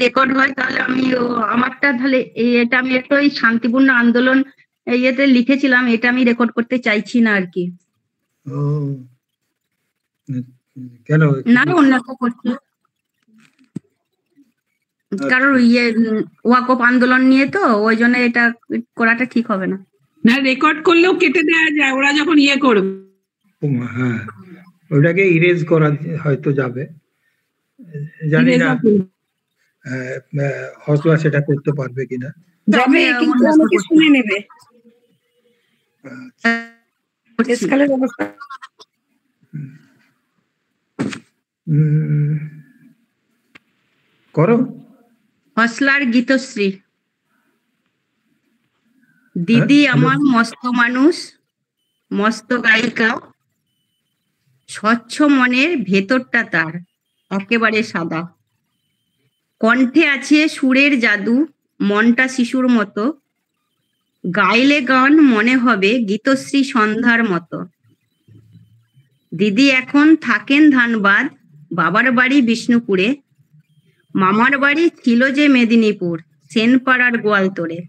রেকর্ড হয় তাহলে আমি আমারটা তাহলে এটা আমি একটা ওই শান্তিপূর্ণ আন্দোলন ইয়েতে লিখেছিলাম, এটা আমি রেকর্ড করতে চাইছি না আর কি। কেন? না, অন্য একটা করছি, কারণ ওয়াকফ আন্দোলন নিয়ে তো, ওই জন্য এটা করাটা ঠিক হবে না। না, রেকর্ড করলেও কেটে দেওয়া যায়, ওরা যখন ইয়ে করবে। হ্যাঁ, ওটাকে ইরেজ করা হয়তো যাবে, জানি না হসলা সেটা করতে পারবে কিনা। যাবে, কিন্তু আমাকে শুনে নেবে। করো। হসলার গীতশ্রী। দিদি আমার মস্ত মানুষ, মস্ত গায়িকা, স্বচ্ছ মনের ভেতরটা তার একেবারে সাদা, কণ্ঠে আছে সুরের জাদু, মনটা শিশুর মতো, গাইলে গান মনে হবে গীতশ্রী সন্ধ্যার মতো। দিদি এখন থাকেন ধানবাদ, বাবার বাড়ি বিষ্ণুপুরে, মামার বাড়ি ছিল যে মেদিনীপুর, সেনপাড়ার গোয়ালতোড়ে,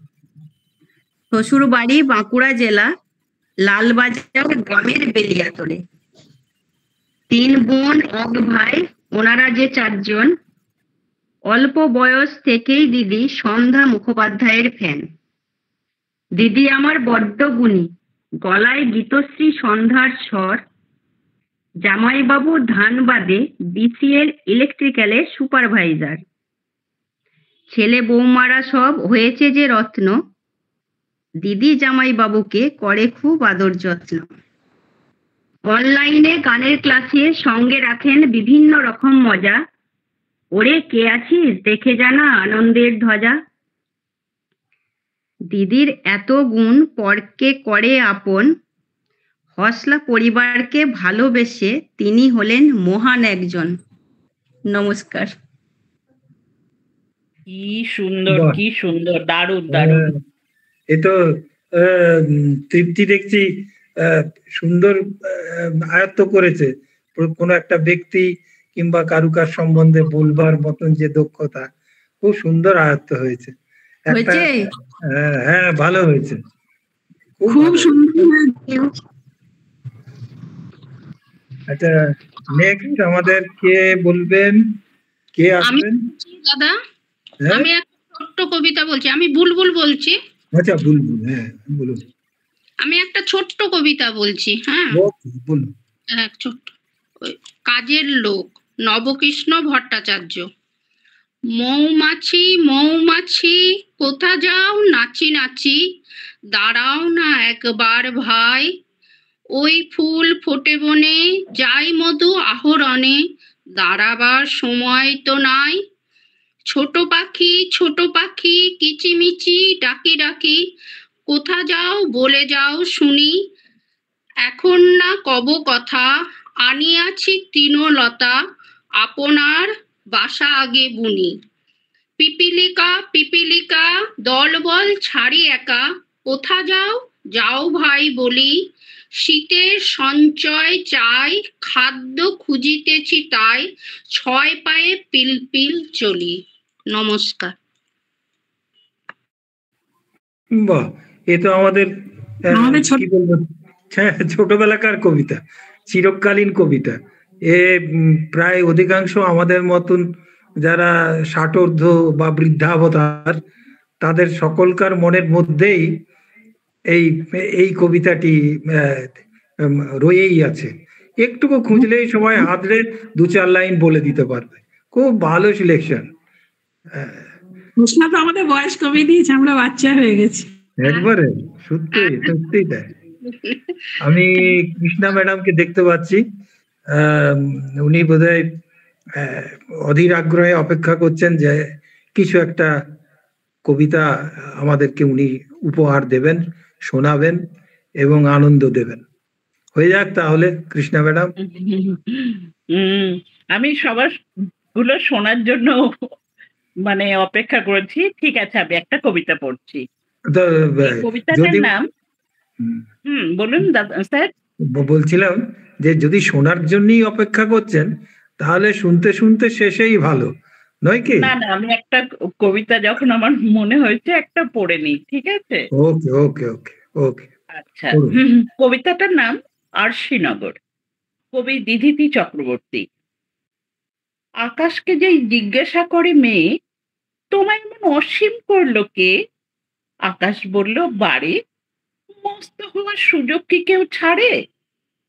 শ্বশুর বাড়ি বাঁকুড়া জেলা, লালবাজার গ্রামের বেলিয়াতোড়ে। 3 বোন 1 ভাই, ওনারা যে 4 জন। অল্প বয়স থেকেই দিদি সন্ধ্যা মুখোপাধ্যায়ের ফ্যান। দিদি আমার বড্ড গুণী, গলায় গীতশ্রী সন্ধ্যার স্বর। জামাইবাবু ধানবাদে বিসিএল ইলেকট্রিক্যালে সুপারভাইজার। ছেলে বৌমারা সব হয়েছে যে রত্ন, দিদি জামাইবাবুকে করে খুব আদর যত্ন। অনলাইনে গানের ক্লাসে সঙ্গে রাখেন বিভিন্ন রকম মজা, ওরে কে আছিস দেখে জানা আনন্দের ধ্বজা। দিদির এত গুণ পরকে করে আপন, হসলা পরিবারকে ভালোবেসে তিনি হলেন মহান একজন। নমস্কার। কি সুন্দর, বাহ। কি সুন্দর, দারুণ দারুণ। এ তো তৃপ্তি দেখছি সুন্দর আয়ত্ত করেছে। কোনো একটা ব্যক্তি কিংবা কারুকার সম্বন্ধে বলবার মতন যে দক্ষতা, খুব সুন্দর আয়ত্ত হয়েছে। একটা হ্যাঁ, ভালো হয়েছে, খুব সুন্দর। আচ্ছা, নেক্সট আমাদের কে বলবেন, কে আসবেন? দাদা, হ্যাঁ? আমি একটা ছোট্ট কবিতা বলছি। আমি বুলবুল বলছি। আচ্ছা, বুলবুল, হ্যাঁ বলুন। আমি একটা ছোট্ট কবিতা বলছি। হ্যাঁ, বলুন। ছোট্ট। কাজের লোক, নবকৃষ্ণ ভট্টাচার্য। মৌমাছি মৌমাছি কোথা যাও নাচি নাচি, দাঁড়াও না একবার ভাই। ওই ফুল ফোটে বনে, যাই মধু আহরণে, দাঁড়াবার সময় তো নাই। ছোট পাখি কিচিমিচি ডাকি ডাকি, কোথা যাও বলে যাও শুনি। এখন না কব কথা, আনিয়াছি তৃণলতা, আপনার বাসা আগে বুনি। পিপিলিকা দলবল ছাড়ি একা, কোথা যাও যাও ভাই বলি। শীতের সঞ্চয় চাই, খাদ্য খুঁজিতেছি তাই, 6 পায়ে পিলপিল চলি। নমস্কার। বাহ, এ তো আমাদের কি বলবো, ছোটবেলাকার কবিতা, চিরকালীন কবিতা। এ প্রায় অধিকাংশ আমাদের মতন যারা ষাটোর্ধ্ব বা বৃদ্ধাবতার, তাদের সকলকার মনের মধ্যেই এই এই কবিতাটি রয়েই আছে। একটুকু খুঁজলেই সময় হাতড়ে 2-4 লাইন বলে দিতে পারবে। খুব ভালো সিলেকশন। কৃষ্ণা তো আমাদের বয়স কমিয়ে দিয়েছে, আমরা বাচ্চা হয়ে গেছি একবারে। সত্যি তাই। আমি কৃষ্ণা ম্যাডামকে দেখতে পাচ্ছি, উনি বোধহয় অধীর আগ্রহে অপেক্ষা করছেন যে কিছু একটা কবিতা আমাদেরকে উনি উপহার দেবেন, শোনাবেন এবং আনন্দ দেবেন। হয়ে যাক তাহলে কৃষ্ণা ম্যাডাম। আমি সবার গুলো শোনার জন্য মানে অপেক্ষা করেছি। ঠিক আছে, আমি একটা কবিতা পড়ছি। কবিতাটার নাম, বলুন দাদা স্যার। বলছিলাম যে যদি শোনার জন্যই অপেক্ষা করছেন, তাহলে শুনতে শুনতে শেষেই ভালো, নয় কি? না, আমি একটা কবিতা যখন আমার মনে হয়েছে একটা পড়ে নিই, ঠিক আছে? ওকে ওকে ওকে ওকে। আচ্ছা, কবিতাটার নাম আরশিনগর, কবি দিধিতি চক্রবর্তী। আকাশকে যেই জিজ্ঞাসা করে মেয়ে, তোমায় এমন অসীম করলো কে? আকাশ বলল, বাড়ে, মস্ত হওয়ার সুযোগ কি কেউ ছাড়ে?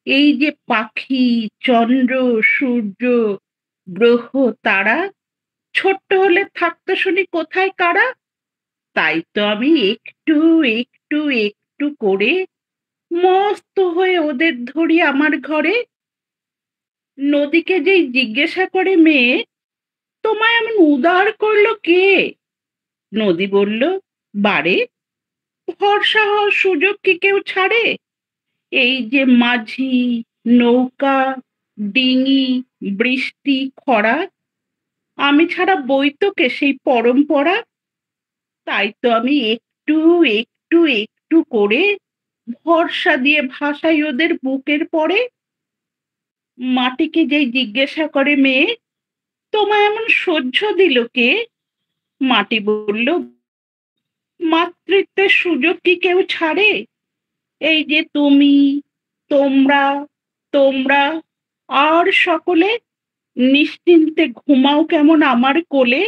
এই যে পাখি, চন্দ্র, সূর্য, গ্রহ, তারা, ছোট্ট হলে থাকতো শুনি কোথায় কারা? তাই তো আমি একটু একটু একটু করে মস্ত হয়ে ওদের ধরি আমার ঘরে। নদীকে যেই জিজ্ঞাসা করে মেয়ে, তোমায় এমন উদার করলো কে? নদী বলল, বারে, ভরসা হওয়ার সুযোগ কি কেউ ছাড়ে? এই যে মাঝি, নৌকা, ডিঙি, বৃষ্টি, খরা, আমি ছাড়া বইতোকে সেই পরম্পরা। তাই তো আমি একটু একটু একটু করে ভরসা দিয়ে ভাসাই ওদের বুকের পরে। মাটিকে যেই জিজ্ঞাসা করে মেয়ে, তোমায় এমন সহ্য দিল কে? মাটি বলল, মাতৃত্বের সুযোগ কি কেউ ছাড়ে? এই যে তুমি, তোমরা, তোমরা আর সকলে নিশ্চিন্তে ঘুমাও কেমন আমার কোলে।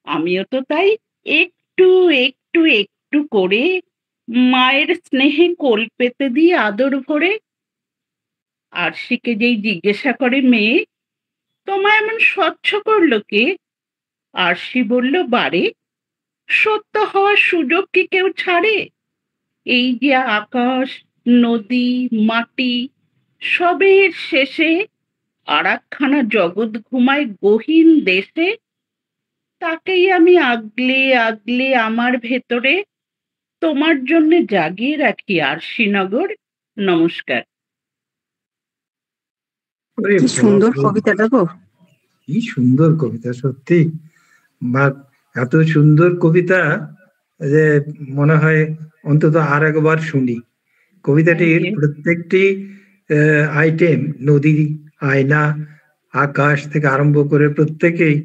আমিও তো তাই একটু একটু একটু করে মায়ের স্নেহে কোল পেতে দিই আদর ভরে। আরশিকে যেই জিজ্ঞাসা করে মেয়ে, তোমায় এমন স্বচ্ছ করলো কে? আরশি বলল, বারে, সত্য হওয়ার সুযোগ কি কেউ ছাড়ে? এই যে আকাশ, নদী, মাটি, সবের শেষে আরাকখানা জগৎ ঘুমায় গহীন দেশে। তাকেই আমি আগলে আগলে আমার ভেতরে তোমার জন্য জাগিয়ে রাখি আরশিনগর। নমস্কার। ওরে কি সুন্দর বাপরে, কবিতাটা গো। কি সুন্দর কবিতা সত্যি। বা এত সুন্দর কবিতা যে মনে হয় অন্তত আর একবার শুনি। কবিতাটির Thank you. প্রত্যেকটি আইটেম, নদী, আয়না, আকাশ থেকে আরম্ভ করে প্রত্যেকেই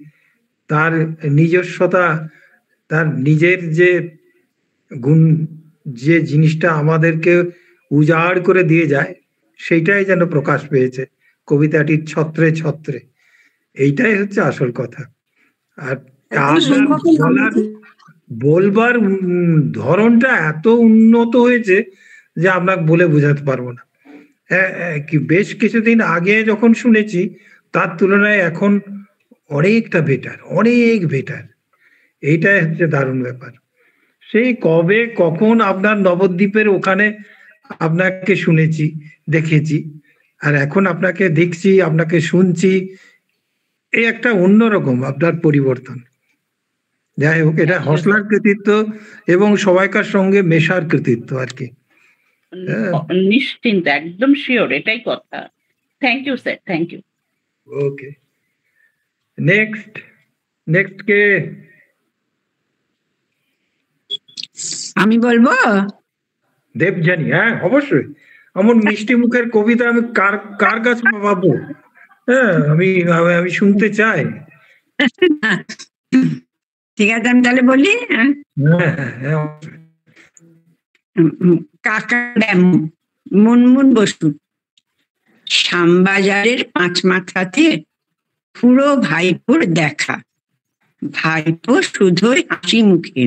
তার নিজস্বতা, তার নিজের যে গুণ, যে জিনিসটা আমাদেরকে উজাড় করে দিয়ে যায়, সেইটাই যেন প্রকাশ পেয়েছে কবিতাটির ছত্রে ছত্রে। এইটাই হচ্ছে আসল কথা। আর আপনার বলার বলবার ধরনটা এত উন্নত হয়েছে যে আপনাকে বলে বোঝাতে পারবো না। কি বেশ কিছুদিন আগে যখন শুনেছি তার তুলনায় এখন অনেকটা বেটার, অনেক বেটার। এইটাই হচ্ছে দারুণ ব্যাপার। সেই কবে কখন আপনার নবদ্বীপের ওখানে আপনাকে শুনেছি, দেখেছি, আর এখন আপনাকে দেখছি, আপনাকে শুনছি, এই একটা অন্যরকম আপনার পরিবর্তন। যাই হোক, এটা হসলার কৃতিত্ব এবং সবাইকার সঙ্গে মেশার কৃতিত্ব আর কি। নিশ্চিন্ত, একদম শিওর, এটাই কথা। Thank you sir, thank you. Okay, next next কে? আমি বলবো? দেবযানী, হ্যাঁ অবশ্যই। এমন মিষ্টি মুখের কবিতা আমি কার কার কাছে পাবো? হ্যাঁ, আমি শুনতে চাই। ঠিক আছে, আমি তাহলে বলি। কাকা ড্যামো, মুনমুন বসু। শ্যামবাজারের 5 মাথাতে পুরো ভাইপোর দেখা। ভাইপো শুধুই হাসি মুখে।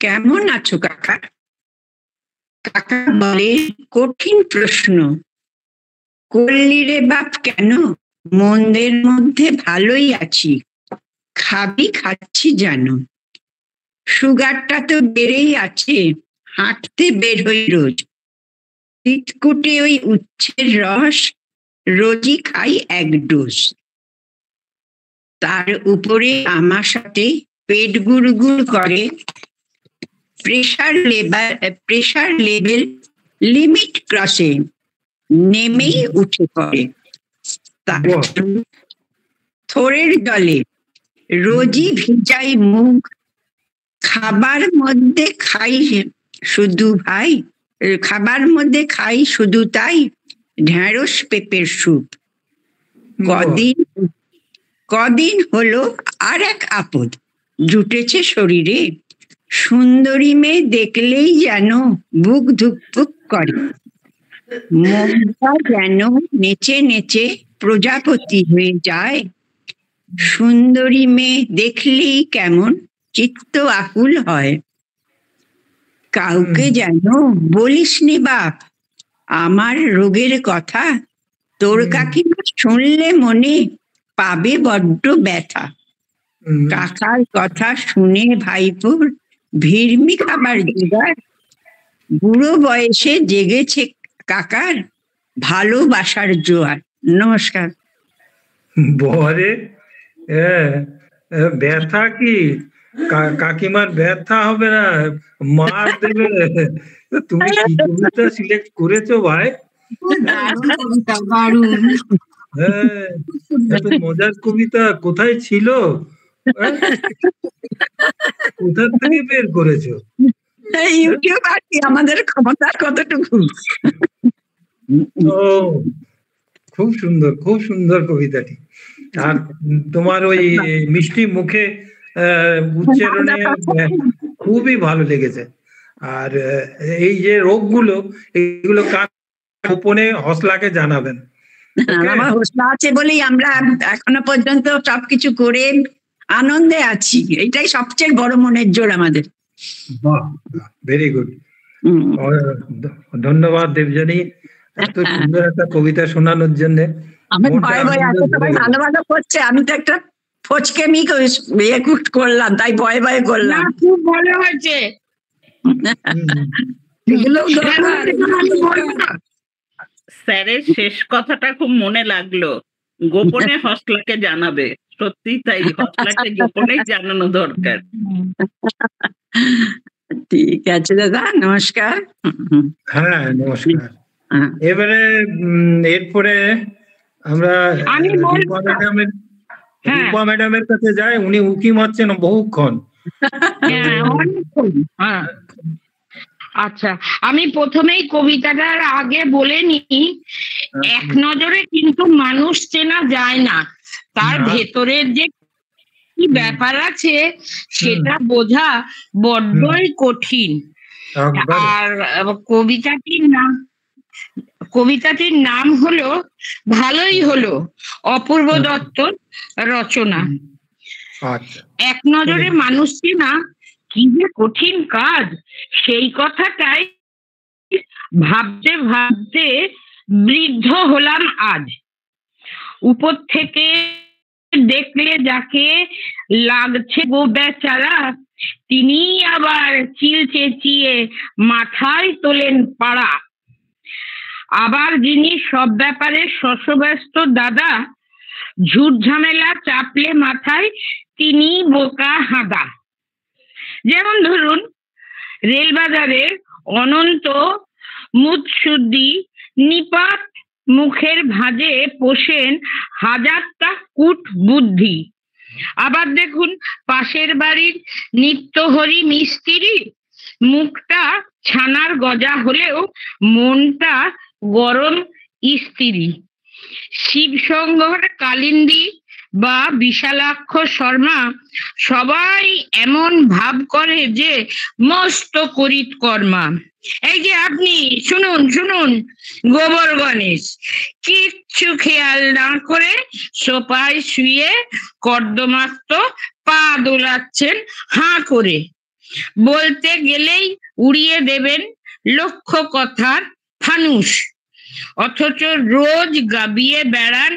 কেমন আছো কাকা? কাকা বলে, কঠিন প্রশ্ন করলি রে বাপ কেন? মন্দের মধ্যে ভালোই আছি, খাবি খাচ্ছি জানো। সুগারটা তো বেড়েই আছে, হাঁটতে বের হই রোজ। চিটকুটে ওই উচ্ছের রস রোজই খাই 1 ডোজ। তার উপরে আমার সাথে পেট গুড়গুড় করে। প্রেশার লেভেল লিমিট ক্রসে নেমেই উঠে পড়ে। তার থোড়ের জলে রোজই ভিজাই মুখ। খাবার মধ্যে খাই শুধু তাই ঢেঁড়স পেঁপের স্যুপ। কদিন হলো আর এক আপদ জুটেছে শরীরে। সুন্দরী মেয়ে দেখলেই যেন বুক ধুকপুক করে। মনটা যেন নেচে নেচে প্রজাপতি হয়ে যায়। সুন্দরী মেয়ে দেখলেই কেমন চিত্ত আকুল হয়। কাউকে যেন বলিসনি বাপ আমার রোগের কথা। তোর কাকিমা শুনলে মনে পাবে বড্ড ব্যথা। কাকার কথা শুনে ভাইপোর ভিড়মি খাবার জোগাড়। বুড়ো বয়সে জেগেছে কাকার ভালোবাসার জোয়ার। নমস্কার। বরে ব্যথা কি? কাকিমার ব্যথা হবে না, মার দেবে। তুমি কি কবিতা সিলেক্ট করেছো ভাই? হ্যাঁ, এত মজার কবিতা কোথায় ছিল? কোথা থেকে বের করেছো? ইউটিউব আর কি, আমাদের ক্ষমতা কতটুকু। ও, খুব সুন্দর, খুব সুন্দর কবিতাটি। আর তোমার ওই মিষ্টি মুখে উচ্চারণে খুবই ভালো লেগেছে। আর এই যে রোগগুলো, এগুলো কার গোপনে হসলাকে জানাবেন। আমার হোসলা আছে বলেই আমরা এখনো পর্যন্ত সবকিছু করে আনন্দে আছি। এটাই সবচেয়ে বড় মনের জোর আমাদের। বাহ, ভেরি গুড। ধন্যবাদ দেবযানী, এত সুন্দর একটা কবিতা শোনানোর জন্য। আমার ভয় ভয় এত সবাই ভালো ভালো করছে, আমি তো একটা ফচকে করলাম, তাই ভয় ভয় করলাম। খুব ভালো হয়েছে। স্যারের শেষ কথাটা খুব মনে লাগলো, গোপনে হসলাকে জানাবে। সত্যি তাই, হসলাকে গোপনেই জানানো দরকার। ঠিক আছে দাদা, নমস্কার। হ্যাঁ, নমস্কার। এবারে এরপরে আমরা আমি রূপা ম্যাডামের কাছে যাই। উনি উকি মারছেন বহুক্ষণ। আচ্ছা, আমি প্রথমেই কবিতাটার আগে বলে নিই, এক নজরে কিন্তু মানুষ চেনা যায় না, তার ভেতরের যে কি ব্যাপার আছে সেটা বোঝা বড্ডই কঠিন। আর কবিতাটির নাম হলো ভালোই হলো, অপূর্ব দত্তর রচনা। এক নজরে মানুষ চেনা কি যে কঠিন কাজ, সেই কথাটাই ভাবতে ভাবতে বৃদ্ধ হলাম আজ। উপর থেকে দেখলে যাকে লাগছে গো বেচারা, তিনি আবার চিল চেঁচিয়ে মাথায় তোলেন পাড়া। আবার যিনি সব ব্যাপারে শশব্যস্ত দাদা, ঝুট ঝামেলা চাপলে মাথায় তিনি বোকা হাঁদা। যেমন ধরুন, রেলবাজারে অনন্ত মুৎসুদ্দি নিপাত মুখের ভাঁজে পোষেন হাজারটা কূট বুদ্ধি। আবার দেখুন, পাশের বাড়ির নিত্যহরি মিস্ত্রি, মুখটা ছানার গজা হলেও মনটা গরম স্ত্রী। শিবশঙ্কর কালিন্দী বা বিশালাক্ষ শর্মা সবাই এমন ভাব করে যে মস্ত করিত কর্মা। এই যে আপনি শুনুন শুনুন, গোবর গণেশ কিচ্ছু খেয়াল না করে সোফায় শুয়ে কর্দমাক্ত পা দোলাচ্ছেন হাঁ করে। বলতে গেলেই উড়িয়ে দেবেন লক্ষ কথার ফানুস, অথচ রোজ গাবিয়ে বেড়ান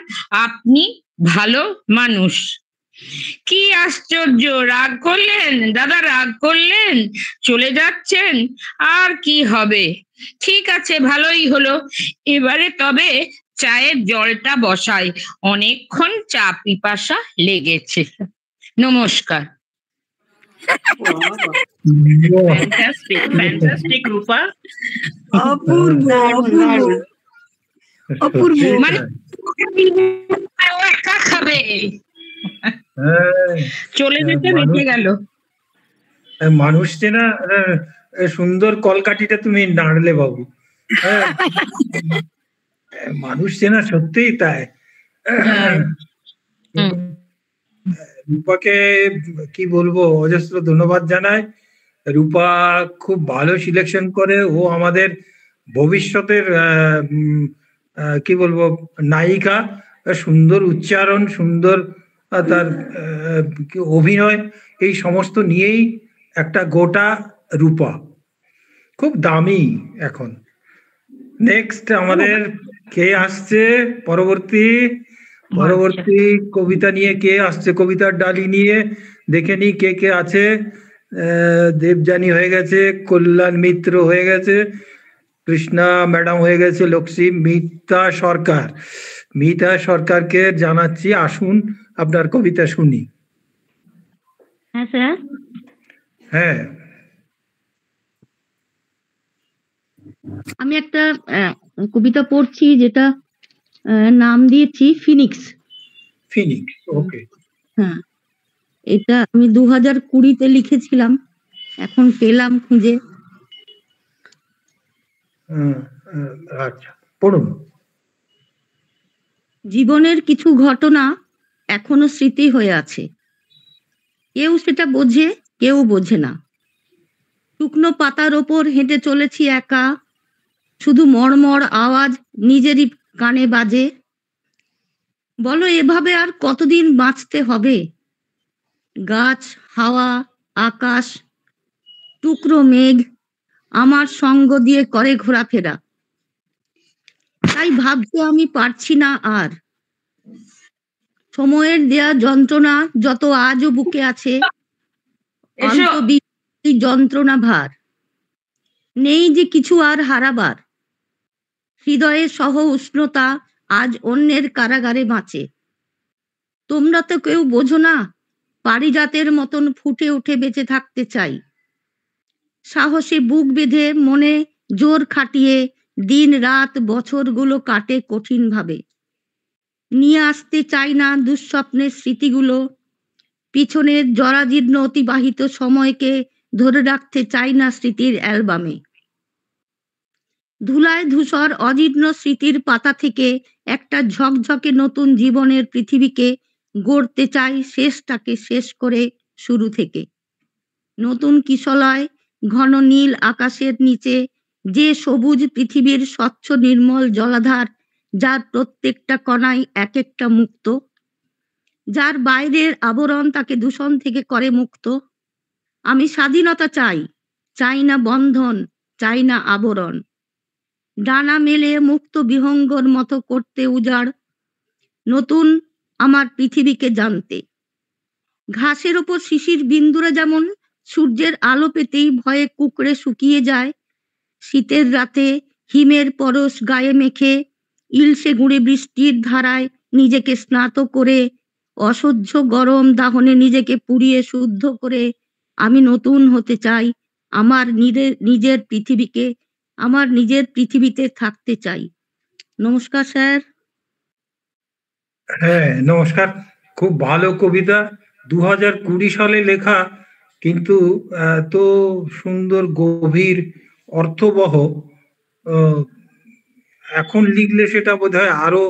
আপনি ভালো মানুষ। কি আশ্চর্য, রাগ করলেন দাদা, রাগ করলেন, চলে যাচ্ছেন, আর কি হবে? ঠিক আছে, ভালোই হলো। এবারে তবে চায়ের জলটা বসাই, অনেকক্ষণ চা পিপাসা লেগেছে। নমস্কার। ফ্যান্টাস্টিক রূপা, অপূর্ব অপূর্ব অপূর্ব। মানে একা খাবে, চলে যেতে রেখে গেল। মানুষ চেনা সুন্দর কলকাঠিটা তুমি নাড়লে বাবু। মানুষ চেনা সত্যিই তাই। রূপাকে কি বলবো, অজস্র ধন্যবাদ জানাই। রূপা খুব ভালো সিলেকশন করে, ও আমাদের ভবিষ্যতের কি বলবো নায়িকা। সুন্দর উচ্চারণ, সুন্দর তার অভিনয়, এই সমস্ত নিয়েই একটা গোটা রূপা, খুব দামি। এখন নেক্সট আমাদের কে আসছে পরবর্তী কবিতা নিয়ে? কে আসছে কবিতার ডালি নিয়ে? দেখে নি কে কে আছে। দেবযানী হয়ে গেছে, কল্যাণ মিত্র হয়ে গেছে, কৃষ্ণা ম্যাডাম হয়ে গেছে, লক্ষ্মী। মিতা সরকারকে জানাচ্ছি আসুন, আপনার কবিতা শুনি। হ্যাঁ স্যার। হ্যাঁ, আমি একটা কবিতা পড়ছি, যেটা নাম দিয়েছি ফিনিক্স। ওকে। হ্যাঁ, এটা আমি 2020-তে লিখেছিলাম, এখন পেলাম খুঁজে। আচ্ছা, পড়ুন। জীবনের কিছু ঘটনা এখনো স্মৃতি হয়ে আছে, কেউ সেটা বোঝে, কেউ বোঝে না। শুকনো পাতার ওপর হেঁটে চলেছি একা, শুধু মড়মড় আওয়াজ নিজেরই কানে বাজে। বলো এভাবে আর কতদিন বাঁচতে হবে? গাছ, হাওয়া, আকাশ, টুকরো মেঘ আমার সঙ্গ দিয়ে করে ঘোরাফেরা। তাই ভাবতে আমি পারছি না আর। সময়ের দেয়া যন্ত্রণা যত আজও বুকে আছে, যন্ত্রণা ভার নেই যে কিছু আর হারাবার। হৃদয়ের সহ উষ্ণতা আজ অন্যের কারাগারে বাঁচে। তোমরা তো কেউ বোঝো না, পারিজাতের মতন ফুটে উঠে বেঁচে থাকতে চাই। সাহসে বুক বেঁধে মনে জোর খাটিয়ে দিন রাত বছরগুলো কাটে কঠিনভাবে। নিয়ে আসতে চাই না দুঃস্বপ্নের স্মৃতিগুলো, পিছনের জরাজীর্ণ অতিবাহিত সময়কে ধরে রাখতে চাই না স্মৃতির অ্যালবামে। ধুলায় ধূসর অজীর্ণ স্মৃতির পাতা থেকে একটা ঝকঝকে নতুন জীবনের পৃথিবীকে গড়তে চাই, শেষটাকে শেষ করে শুরু থেকে। নতুন কিশলয় ঘন নীল আকাশের নিচে যে সবুজ পৃথিবীর স্বচ্ছ নির্মল জলাধার, যার প্রত্যেকটা কণাই এক একটা মুক্ত, যার বাইরের আবরণ তাকে দূষণ থেকে করে মুক্ত। আমি স্বাধীনতা চাই, চাই না বন্ধন, চাই না আবরণ। ডানা মেলে মুক্ত বিহঙ্গর মতো করতে উজাড় নতুন আমার পৃথিবীকে জানতে। ঘাসের ওপর শিশির বিন্দুরা যেমন সূর্যের আলো পেতেই ভয়ে কুকড়ে শুকিয়ে যায়, শীতের রাতে হিমের পরশ গায়ে মেখে ইলশে গুঁড়ে বৃষ্টির ধারায় নিজেকে স্নাত করে, অসহ্য গরম দাহনে নিজেকে পুড়িয়ে শুদ্ধ করে আমি নতুন হতে চাই, আমার নিজের পৃথিবীকে, আমার নিজের পৃথিবীতে থাকতে চাই। নমস্কার স্যার। হ্যাঁ নমস্কার, খুব ভালো কবিতা, 2020 সালে লেখা, কিন্তু এত সুন্দর গভীর অর্থবহ। এখন লিখলে সেটা বোধহয় আরো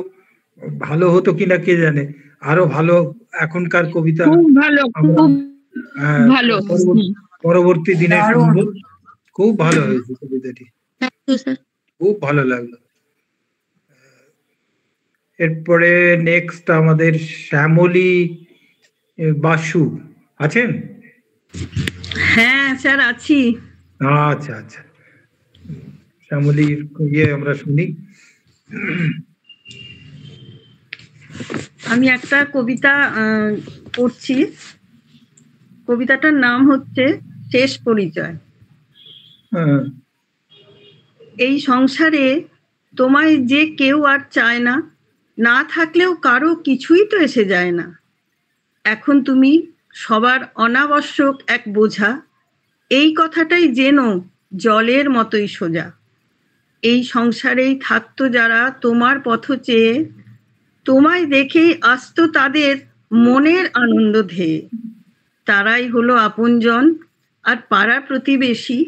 ভালো হতো কিনা কে জানে, আরো ভালো এখনকার কবিতা খুব ভালো, খুব ভালো। পরবর্তী দিনে শুনবো। খুব ভালো হয়েছে কবিতাটি, খুব ভালো লাগলো। এরপরে নেক্সট আমাদের শ্যামলী বাসু আছেন? হ্যাঁ স্যার আছি। আচ্ছা আচ্ছা, শ্যামলীর আমরা শুনি। আমি একটা কবিতা পড়ছি। কবিতাটার নাম হচ্ছে শেষ পরিচয়। এই সংসারে তোমায় যে কেউ আর চায় না, না থাকলেও কারো কিছুই তো এসে যায় না। এখন তুমি সবার অনাবশ্যক এক বোঝা, এই কথাটাই যেন জলের মতোই সোজা। এই সংসারেই থাকতো যারা তোমার পথ চেয়ে, তোমায় দেখেই আসতো তাদের মনের আনন্দ ধেয়ে। তারাই হলো আপনজন আর পাড়ার প্রতিবেশী,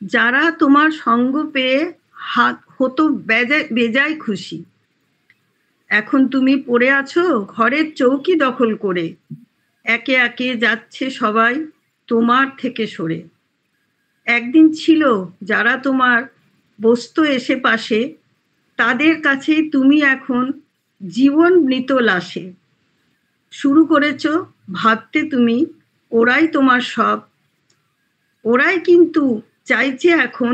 যারা তোমার সঙ্গ পেয়ে হতো বেজায় খুশি। এখন তুমি পড়ে আছো ঘরের চৌকি দখল করে, একে একে যাচ্ছে সবাই তোমার থেকে সরে। একদিন ছিল যারা তোমার বসতো এসে পাশে, তাদের কাছেই তুমি এখন জীবন মৃত লাশে। শুরু করেছো ভাবতে তুমি ওরাই তোমার সব, ওরাই কিন্তু চাইছে এখন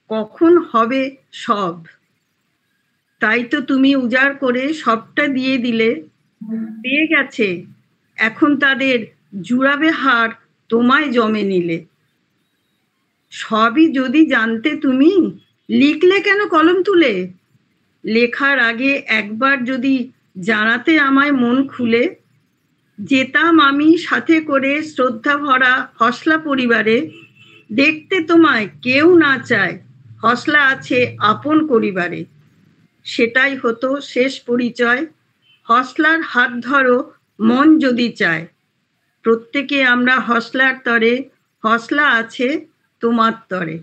কখন হবে সব। তাই তো তুমি উজাড় করে সবটা দিয়ে দিলে, পেয়ে গেছে এখন তাদের জুড়াবে হার তোমায় জমে নিলে। সবই যদি জানতে তুমি লিখলে কেন কলম তুলে, লেখার আগে একবার যদি জানাতে আমায় মন খুলে, যেতাম আমি সাথে করে শ্রদ্ধা ভরা হসলা পরিবারে। দেখতে তোমায় কেউ না চায়, হসলা আছে আপন পরিবারে। সেটাই হতো শেষ পরিচয়, হসলার হাত ধরো মন যদি চায়। প্রত্যেকে আমরা হসলার তরে, হসলা আছে তোমার তরে।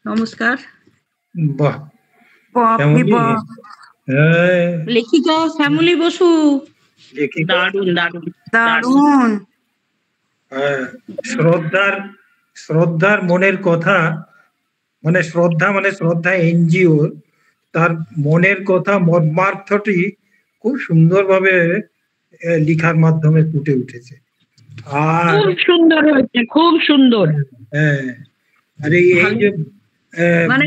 নমস্কার। বাহ, লেখিকা শ্যামলী বসু, দারুণ দারুণ দারুণ। শ্রদ্ধার মনের কথা, মানে শ্রদ্ধা এনজিও, তার মনের কথা মর্মার্থটি খুব সুন্দরভাবে লিখার মাধ্যমে ফুটে উঠেছে। আর খুব সুন্দর হয়েছে, খুব সুন্দর। হ্যাঁ, আর এই যে মানে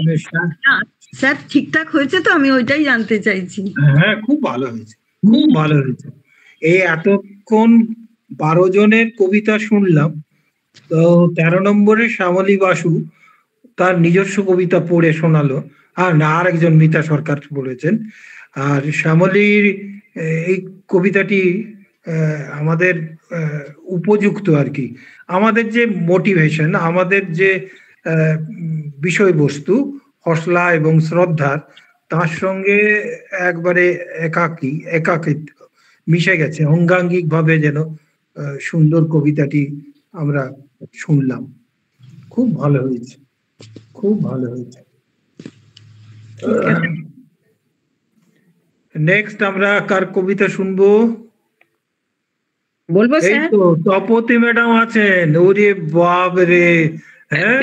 স্যার ঠিকঠাক হয়েছে তো, আমি ওইটাই জানতে চাইছি। হ্যাঁ খুব ভালো হয়েছে, খুব ভালো হয়েছে। এই এতক্ষণ 12 জনের কবিতা শুনলাম, তো 13 নম্বরে শ্যামলী বাসু তার নিজস্ব কবিতা পড়ে শোনালো, আর আরেকজন মিতা সরকার বলেছেন। আর শ্যামলীর এই কবিতাটি আমাদের উপযুক্ত আর কি, আমাদের যে মোটিভেশন, আমাদের যে বিষয়বস্তু, হসলা এবং শ্রদ্ধার, তার সঙ্গে একবারে একাকিত্ব মিশে গেছে, অঙ্গাঙ্গিক ভাবে যেন সুন্দর কবিতাটি আমরা শুনলাম। খুব ভালো হয়েছে, খুব ভালো হয়েছে। নেক্সট আমরা কার কবিতা শুনবো? বলবো এই স্যার? তো তপতি ম্যাডাম আছেন। ওরে বাপ রে, হ্যাঁ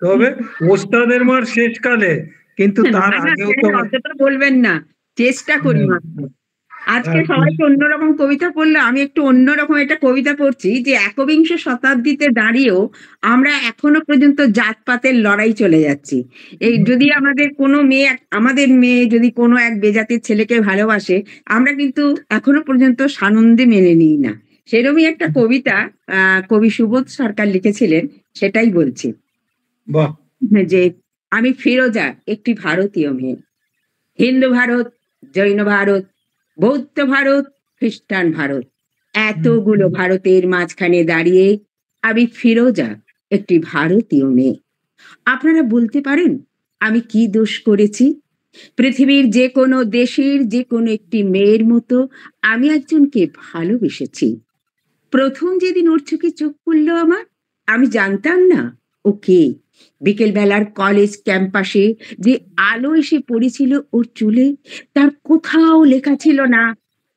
তবে ওস্তাদের মার শেষকালে, কিন্তু তার আগেও তো অতটা বলবেন না, চেষ্টা করি মাত্র। আজকে আচ্ছা। সবাই অন্যরকম কবিতা পড়লো, আমি একটু অন্যরকম একটা কবিতা পড়ছি যে একবিংশ শতাব্দীতে দাঁড়িয়েও আমরা এখনো পর্যন্ত জাতপাতের লড়াই চলে যাচ্ছি। এই যদি আমাদের মেয়ে যদি কোনো এক বেজাতির ছেলেকে ভালোবাসে, আমরা কিন্তু এখনো পর্যন্ত সানন্দে মেনে নিই না। সেরকমই একটা কবিতা কবি সুবোধ সরকার লিখেছিলেন, সেটাই বলছি। বাহ। যে আমি ফিরোজা, একটি ভারতীয় মেয়ে। হিন্দু ভারত, জৈন ভারত, বৌদ্ধ ভারত, খ্রিস্টান ভারত, এতগুলো ভারতের মাঝখানে দাঁড়িয়ে আমি ফিরোজা, একটি ভারতীয় মেয়ে। আপনারা বলতে পারেন আমি কি দোষ করেছি? পৃথিবীর যে কোনো দেশের যে কোনো একটি মেয়ের মতো আমি একজনকে ভালোবেসেছি। প্রথম যেদিন ওর চোখে চোখ পড়লো আমার, আমি জানতাম না ও কে। বিকেল বেলার কলেজ ক্যাম্পাসে যে আলো এসে পড়েছিল ওর চুলে, তার কোথাও লেখা ছিল না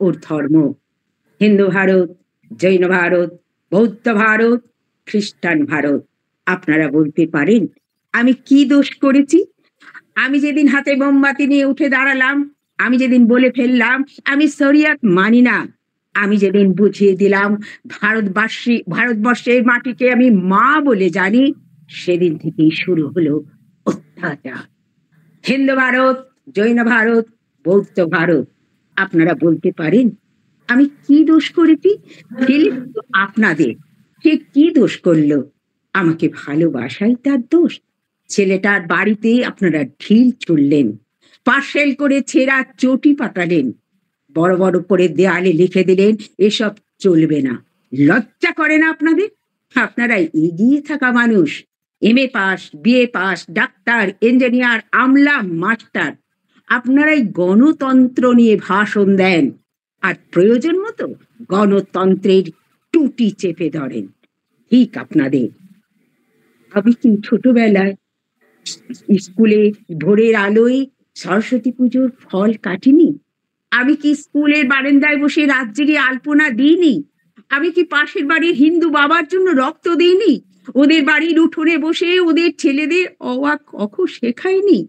ওর ধর্ম। হিন্দু ভারত, জৈন ভারত, বৌদ্ধ ভারত, খ্রিস্টান ভারত। আপনারা বলতে পারেন আমি কি দোষ করেছি? আমি যেদিন হাতে মোমবাতি নিয়ে উঠে দাঁড়ালাম, আমি যেদিন বলে ফেললাম আমি শরিয়ত মানি না, আমি যেদিন বুঝিয়ে দিলাম ভারতবর্ষের মাটিকে আমি মা বলে জানি, সেদিন থেকেই শুরু হলো অত্যাচার। হিন্দু ভারত, জৈন ভারত, বৌদ্ধ ভারত। আপনারা বলতে পারেন আমি কি দোষ করেছি? আপনাদের সে কি দোষ করলো? আমাকে ভালোবাসাই তার দোষ? ছেলেটার বাড়িতে আপনারা ঢিল ছুড়লেন, পার্সেল করে ছেঁড়া চটি পাঠালেন, বড় বড় করে দেয়ালে লিখে দিলেন এসব চলবে না। লজ্জা করে না আপনাদের? আপনারা এগিয়ে থাকা মানুষ, MA pass, BA pass, doctor, engineer, আমলা, মাস্টার, আপনারাই গণতন্ত্র নিয়ে ভাষণ দেন আর প্রয়োজন মতো গণতন্ত্রের টুটি চেপে ধরেন। ঠিক আপনাদের। আমি কি ছোটবেলায় স্কুলে ভোরের আলোয় সরস্বতী পুজোর ফল কাটিনি? আমি কি স্কুলের বারান্দায় বসে রাত জেগে আলপনা দিইনি? আমি কি পাশের বাড়ির হিন্দু বাবার জন্য রক্ত দিইনি? ওদের বাড়ির উঠোনে বসে ওদের ছেলেদের অ আ ক খ শেখাইনি?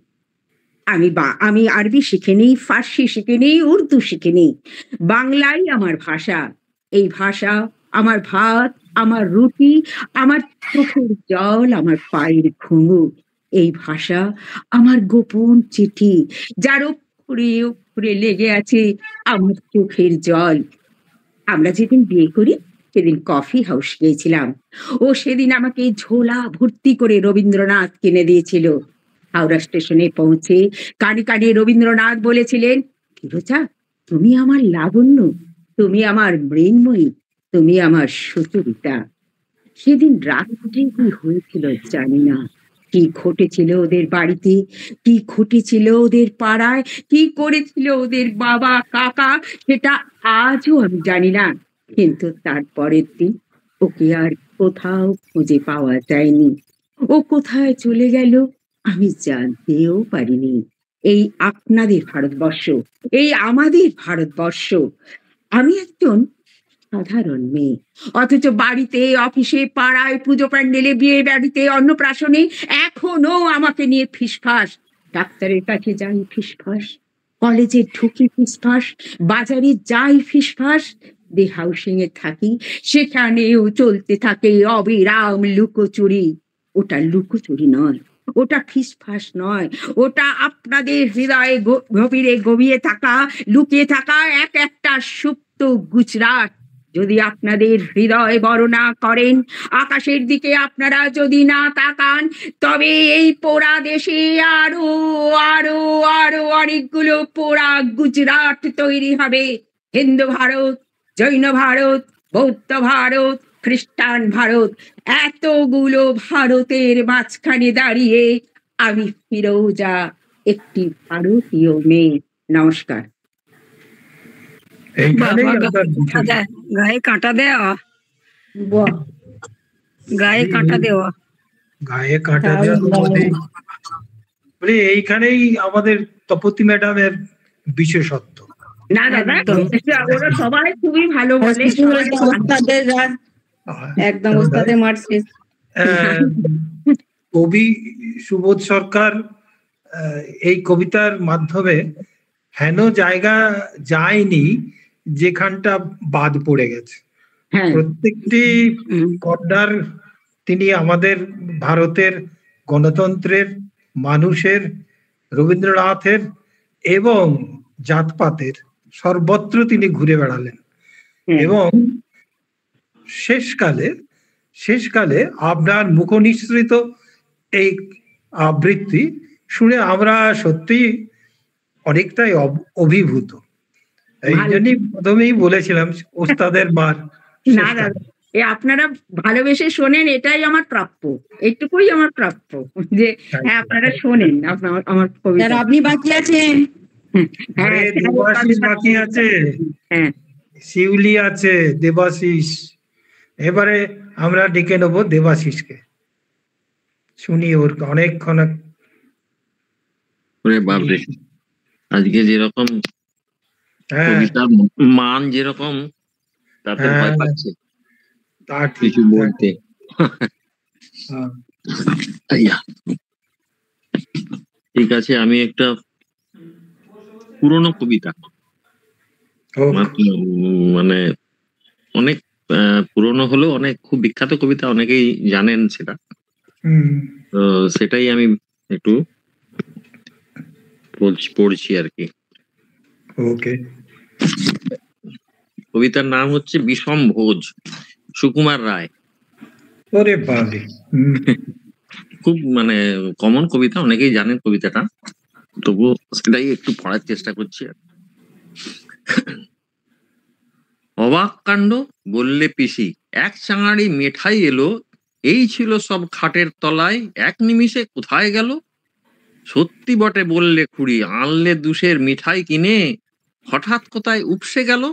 আমি আরবি শিখিনি, ফার্সি শিখিনি, উর্দু শিখিনি। বাংলাই আমার ভাষা। এই ভাষা আমার ভাত, আমার রুটি, আমার চোখের জল, আমার পায়ের ঘুঙুর। এই ভাষা আমার গোপন চিঠি, যার অক্ষরে অক্ষরে লেগে আছে আমার চোখের জল। আমরা যেদিন বিয়ে করি সেদিন কফি হাউস গিয়েছিলাম। ও সেদিন আমাকে ঝোলা ভর্তি করে রবীন্দ্রনাথ কিনে দিয়েছিল। হাওড়া স্টেশনে পৌঁছে কানে কানে রবীন্দ্রনাথ বলেছিলেন, ফিরোজা তুমি আমার লাবণ্য, তুমি আমার মৃন্ময়ী, তুমি আমার সুচরিতা। সেদিন রাত্রে কি হয়েছিল জানি না, কি ঘটেছিল ওদের বাড়িতে, কি ঘটেছিল ওদের পাড়ায়, কি করেছিল ওদের বাবা কাকা, সেটা আজও আমি জানি না। কিন্তু তারপরের দিন ওকে আর কোথাও খুঁজে পাওয়া যায়নি। ও কোথায় চলে গেল আমি জানতেও পারিনি। এই আপনাদের ভারতবর্ষ, এই আমাদের ভারতবর্ষ। আমি একজন সাধারণ মেয়ে, অথচ বাড়িতে, অফিসে, পাড়ায়, পুজো প্যান্ডেলে, বিয়ে বাড়িতে, অন্নপ্রাশনে এখনো আমাকে নিয়ে ফিসফাস। ডাক্তারের কাছে যাই ফিসফাস, কলেজে ঢুকি ফিসফাস, বাজারে যাই ফিসফাস, দে হাউসিং এ থাকি সেখানেও চলতে থাকে অবিরাম লুকোচুরি। ওটা লুকোচুরি নয়, ওটা ফিসফাস নয়, ওটা আপনাদের হৃদয়ে গভীরে গভিয়ে থাকা, লুকিয়ে থাকা এক একটা সুপ্ত গুজরাট। যদি আপনাদের হৃদয় বড় না করেন, আকাশের দিকে আপনারা যদি না তাকান, তবে এই পোড়া দেশে আরো আরো আরো অনেকগুলো পোড়া গুজরাট তৈরি হবে। হিন্দু ভারত, জৈন ভারত, বৌদ্ধ ভারত, খ্রিস্টান ভারত, এতগুলো ভারতের মাঝখানে দাঁড়িয়ে আমি ফিরোজা, একটি ভারতীয় মেয়ে। নমস্কার। এইখানেই বাবা, আমরা গায়ে কাঁটা দেওয়া, বাহ, গায়ে কাঁটা দেওয়া। গায়ে কাঁটা দেওয়া তো বটেই। মানে এইখানেই আমাদের তপতী ম্যাডামের বিশেষত্ব। না দাদা, একদম। ওরা সবাই খুবই ভালো বলে, একদম ওস্তাদের মাঠ শেষ। কবি সুবোধ সরকার এই কবিতার মাধ্যমে হেন জায়গা যায়নি যেখানটা বাদ পড়ে গেছে। হ্যাঁ, প্রত্যেকটি কর্নার তিনি আমাদের ভারতের গণতন্ত্রের, মানুষের, রবীন্দ্রনাথের এবং জাতপাতের সর্বত্র তিনি ঘুরে বেড়ালেন। এবং শেষকালে আপনার মুখনিসৃত এই আবৃত্তি শুনে আমরা সত্যি অনেকটাই অভিভূত। এই জন্যই প্রথমেই বলেছিলাম ওস্তাদের মার। না দাদা, আপনারা ভালোবেসে শোনেন, এটাই আমার প্রাপ্য, এইটুকুই আমার প্রাপ্য যে হ্যাঁ আপনারা শোনেন আমার কবিতা। আপনি বাকি আছেন। দেবাশিস বাকি আছে, শিউলি আছে, দেবাশিস। এবারে আমরা ডেকে নেবো দেবাশিসকে, শুনি ওর অনেকক্ষণ। বাবরে, আজকে যেরকম কবিতার মান যেরকম, তাতে ভয় পাচ্ছে কিছু বলতে। ঠিক আছে, আমি একটা পুরনো কবিতা, মানে অনেক পুরনো হলেও অনেক খুব বিখ্যাত কবিতা, অনেকেই জানেন সেটা, তো সেটাই আমি একটু পড়ছি আর কি। ওকে। কবিতার নাম হচ্ছে বিষম ভোজ, সুকুমার রায়। ওরে বাবা, খুব মানে কমন কবিতা, অনেকেই জানেন কবিতাটা, তবু সেটাই একটু পড়ার চেষ্টা করছি। অবাক কাণ্ড, বললে পিসি, এক চাঙাড়ি মিঠাই এলো, এই ছিল সব খাটের তলায়, এক নিমিষে কোথায় গেল? সত্যি বটে বললে খুড়ি, আনলে দুশের মিঠাই কিনে, হঠাৎ কোথায় উপসে গেল?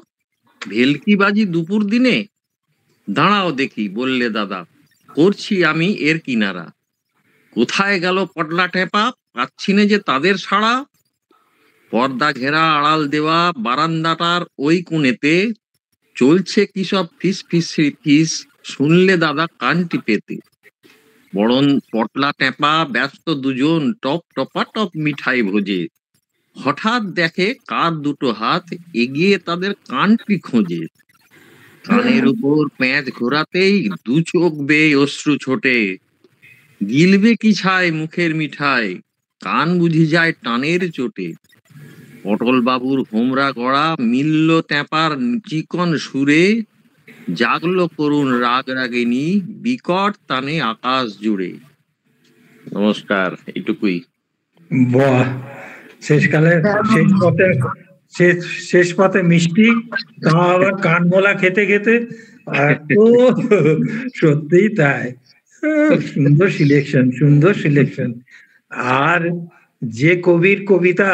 ভেলকিবাজি দুপুর দিনে? দাঁড়াও দেখি, বললে দাদা, করছি আমি এর কিনারা। কোথায় গেল পটলা টেপা, পাচ্ছি না যে তাদের সাড়া। পর্দা ঘেরা আড়াল দেওয়া বারান্দাটার ওই কোণেতে চলছে কি সব ফিস ফিস ফিস, শুনলে দাদা কান টিপেতে। বরং পটলা টেপা ব্যস্ত দুজন টপ টপা টপ মিঠাই ভোজে। হঠাৎ দেখে কার দুটো হাত এগিয়ে তাদের কানটি খোঁজে। কানের উপর প্যাঁচ ঘোরাতেই দু চোখ বেয়ে অশ্রু ছোটে। গিলবে কি ছাই মুখের মিঠাই, কান বুঝি যায় টানের চোটে। পটল বাবুর হোমরা গড়া মিলল ট্যাপার চিকন সুরে, জাগলো করুণ রাগ রাগিনী বিকট টানে আকাশ জুড়ে। নমস্কার, এইটুকুই। বাহ, শেষকালে শেষ পথে মিষ্টি, তা আবার কানমোলা খেতে খেতে, সত্যিই তাই। সুন্দর সিলেকশন। আর যে কবির কবিতা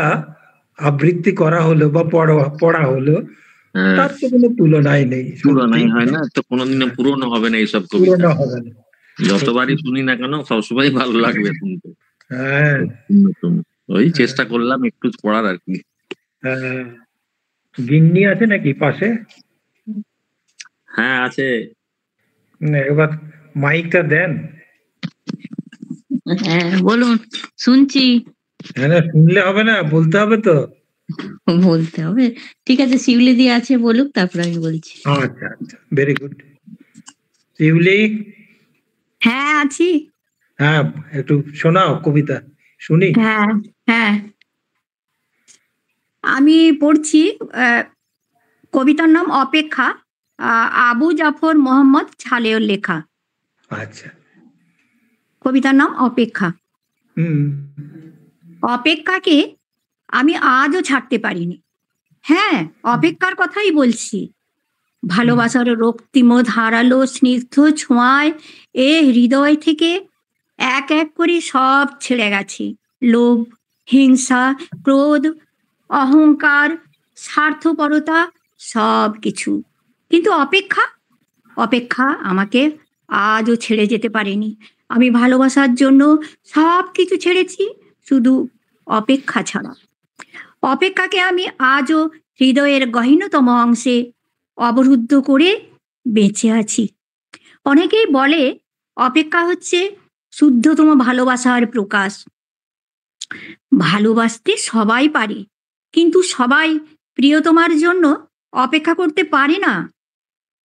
আবৃত্তি করা হলো বা পড়া হলো, তার তো কোনো তুলনাই নেই। তুলনাই হয় না, তো কোনোদিনও পুরনো হবে না এইসব কবিতা, হবে না। যতবারই শুনি না কেন সবসময় ভালো লাগবে শুনতে। হ্যাঁ, ওই চেষ্টা করলাম একটু পড়ার আর কি। গিন্নি আছে নাকি পাশে? হ্যাঁ আছে। এবার মাইকটা দেন। হ্যাঁ বলুন, শুনছি। হ্যাঁ, শুনলে হবে না, বলতে হবে তো। বলতে হবে, ঠিক আছে। শিউলি দিয়ে আছে, বলুক, তারপর আমি বলছি। আচ্ছা, ভেরি গুড। শিউলি? হ্যাঁ আছি। হ্যাঁ, একটু শোনাও কবিতা, শুনি। হ্যাঁ আমি পড়ছি। কবিতার নাম অপেক্ষা, আবু জাফর মোহাম্মদ ছালের লেখা। আচ্ছা। কবিতার নাম অপেক্ষা। অপেক্ষাকে আমি আজও ছাড়তে পারিনি। হ্যাঁ, অপেক্ষার কথাই বলছি। ভালোবাসার রক্তিম ধারালো স্নিগ্ধ ছোঁয়ায় এ হৃদয় থেকে এক এক করে সব ছেড়ে গেছে। লোভ, হিংসা, ক্রোধ, অহংকার, স্বার্থপরতা, সব কিছু। কিন্তু অপেক্ষা আমাকে আজও ছেড়ে যেতে পারেনি। আমি ভালোবাসার জন্য সব কিছু ছেড়েছি, শুধু অপেক্ষা ছাড়া। অপেক্ষাকে আমি আজও হৃদয়ের গহীনতম অংশে অবরুদ্ধ করে বেঁচে আছি। অনেকেই বলে অপেক্ষা হচ্ছে শুদ্ধতম ভালোবাসার প্রকাশ। ভালোবাসতে সবাই পারে, কিন্তু সবাই প্রিয়তমার জন্য অপেক্ষা করতে পারে না।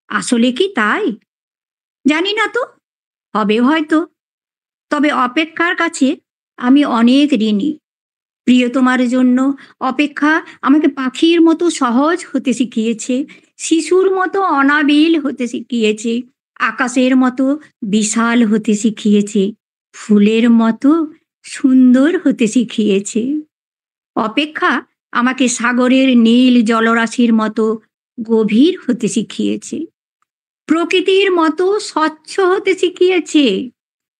আসলে কি তাই? জানি না তো, হবে হয়তো। তবে অপেক্ষার কাছে আমি অনেক ঋণী। প্রিয়তমার জন্য অপেক্ষা আমাকে পাখির মতো সহজ হতে শিখিয়েছে, শিশুর মতো অনাবিল হতে শিখিয়েছে, আকাশের মতো বিশাল হতে শিখিয়েছে, ফুলের মতো সুন্দর হতে শিখিয়েছে। অপেক্ষা আমাকে সাগরের নীল জলরাশির মতো গভীর হতে শিখিয়েছে, প্রকৃতির মতো স্বচ্ছ হতে শিখিয়েছে,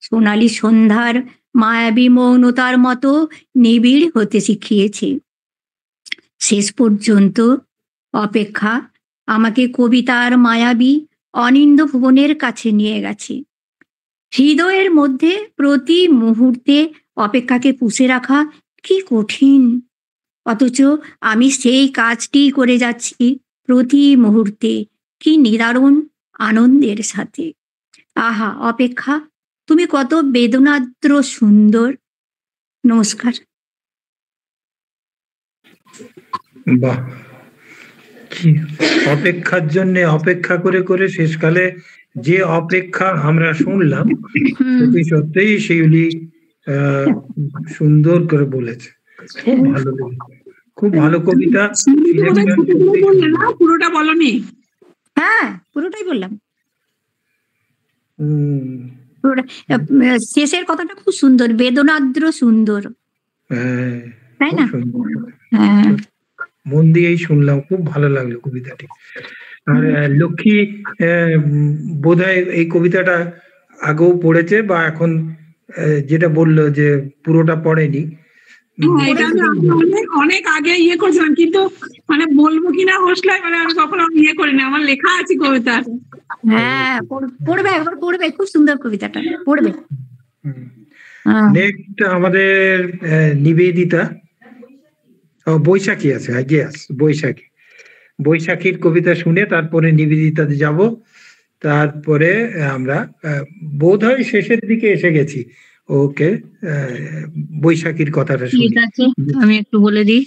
সোনালি সন্ধ্যার মায়াবী মৌনতার মতো নিবিড় হতে শিখিয়েছে। শেষ পর্যন্ত অপেক্ষা আমাকে কবিতার মায়াবী অনিন্দ ভুবনের কাছে নিয়ে গেছে। হৃদয়ের মধ্যে প্রতি মুহূর্তে অপেক্ষাকে পুষে রাখা কি কঠিন, অথচ আমি সেই কাজটি করে যাচ্ছি প্রতি মুহূর্তে, কি নিদারুণ আনন্দের সাথে। আহা অপেক্ষা, তুমি কত বেদনাদ্র সুন্দর। নমস্কার। বাহ, কি অপেক্ষার জন্য অপেক্ষা করে করে শেষকালে যে অপেক্ষা আমরা শুনলাম, সেটি সত্যিই শিউলি সুন্দর করে বলেছে। খুব ভালো লেগেছে, খুব ভালো কবিতা। পুরোটা বলনি? হ্যাঁ, পুরোটাই বললাম। হুম, শেষের কথাটা খুব সুন্দর, বেদনাদ্র সুন্দর, তাই না? হ্যাঁ, মন দিয়েই শুনলাম, খুব ভালো লাগলো কবিতাটি। আর লক্ষ্মী বোধহয় এই কবিতাটা আগেও পড়েছে, বা এখন যেটা বললো যে পুরোটা পড়েনি। এটা আমি অনেক আগে করেছিলাম, কিন্তু মানে বলবো কিনা হোসলায়, মানে আমি কখনো করিনি। আমার লেখা আছে কবিতা। হ্যাঁ, পড়বে, একবার পড়বে, খুব সুন্দর কবিতাটা, পড়বে। নেক্সট আমাদের নিবেদিতা, বৈশাখী আছে, বৈশাখীর কবিতা শুনে তারপরে নিবেদিতাতে যাব। তারপরে আমরা বোধহয় শেষের দিকে এসে গেছি। ওকে, বৈশাখীর কথাটা ঠিক আছে, আমি একটু বলে দিই।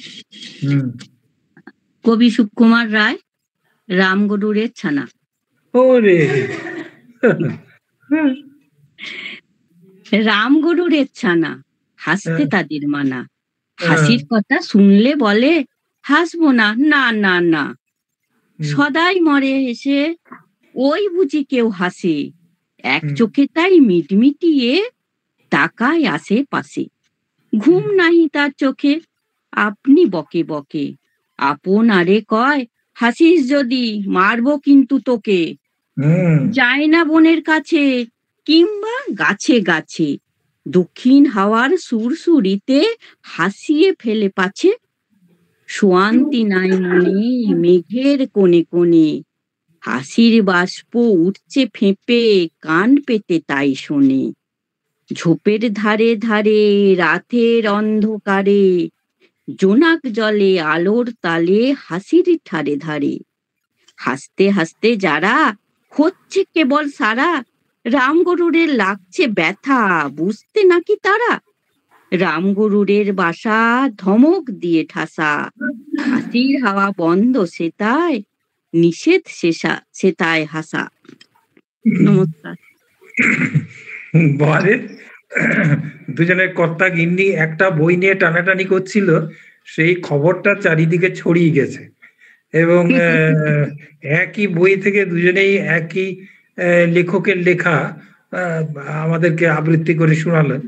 কবি সুকুমার রায়, রামগরুরের ছানা। ওরে রামগরুরের ছানা, হাসতে তাদের মানা। হাসির কথা শুনলে বলে হাসবো না, না না না, সদাই মরে এসে ওই বুঝি কেউ হাসে, এক চোখে তাই মিটমিটিয়ে তাকায় আশেপাশে। ঘুম নাহি তার চোখে, আপনি বকে বকে, আপন আরে কয় হাসিস যদি মারবো কিন্তু তোকে। যায় না বনের কাছে কিংবা গাছে গাছে, দক্ষিণ হাওয়ার সুরসুরিতে হাসিয়ে ফেলে পাছে। শান্তি নাই মনে মেঘের কোণে কোণে, হাসির বাষ্প উঠছে ফেঁপে কান পেতে তাই শোনে। ঝোপের ধারে ধারে রাতের অন্ধকারে, জোনাক জলে আলোর তালে হাসির ধারে ধারে। হাসতে হাসতে যারা হচ্ছে কেবল সারা, রামগরুরের লাগছে ব্যথা বুঝতে নাকি তারা। রামগরুরের বাসা ধমক দিয়ে ঠাসা, হাসির হাওয়া বন্ধ সেতায়, নিষেধ সেতায় হাসা। নমস্কার। বলে দুজনের কর্তা গিন্নি একটা বই নিয়ে টানাটানি করছিল, সেই খবরটা চারিদিকে ছড়িয়ে গেছে, এবং একই বই থেকে দুজনেই একই লেখকের লেখা আমাদেরকে আবৃত্তি করে শোনালেন।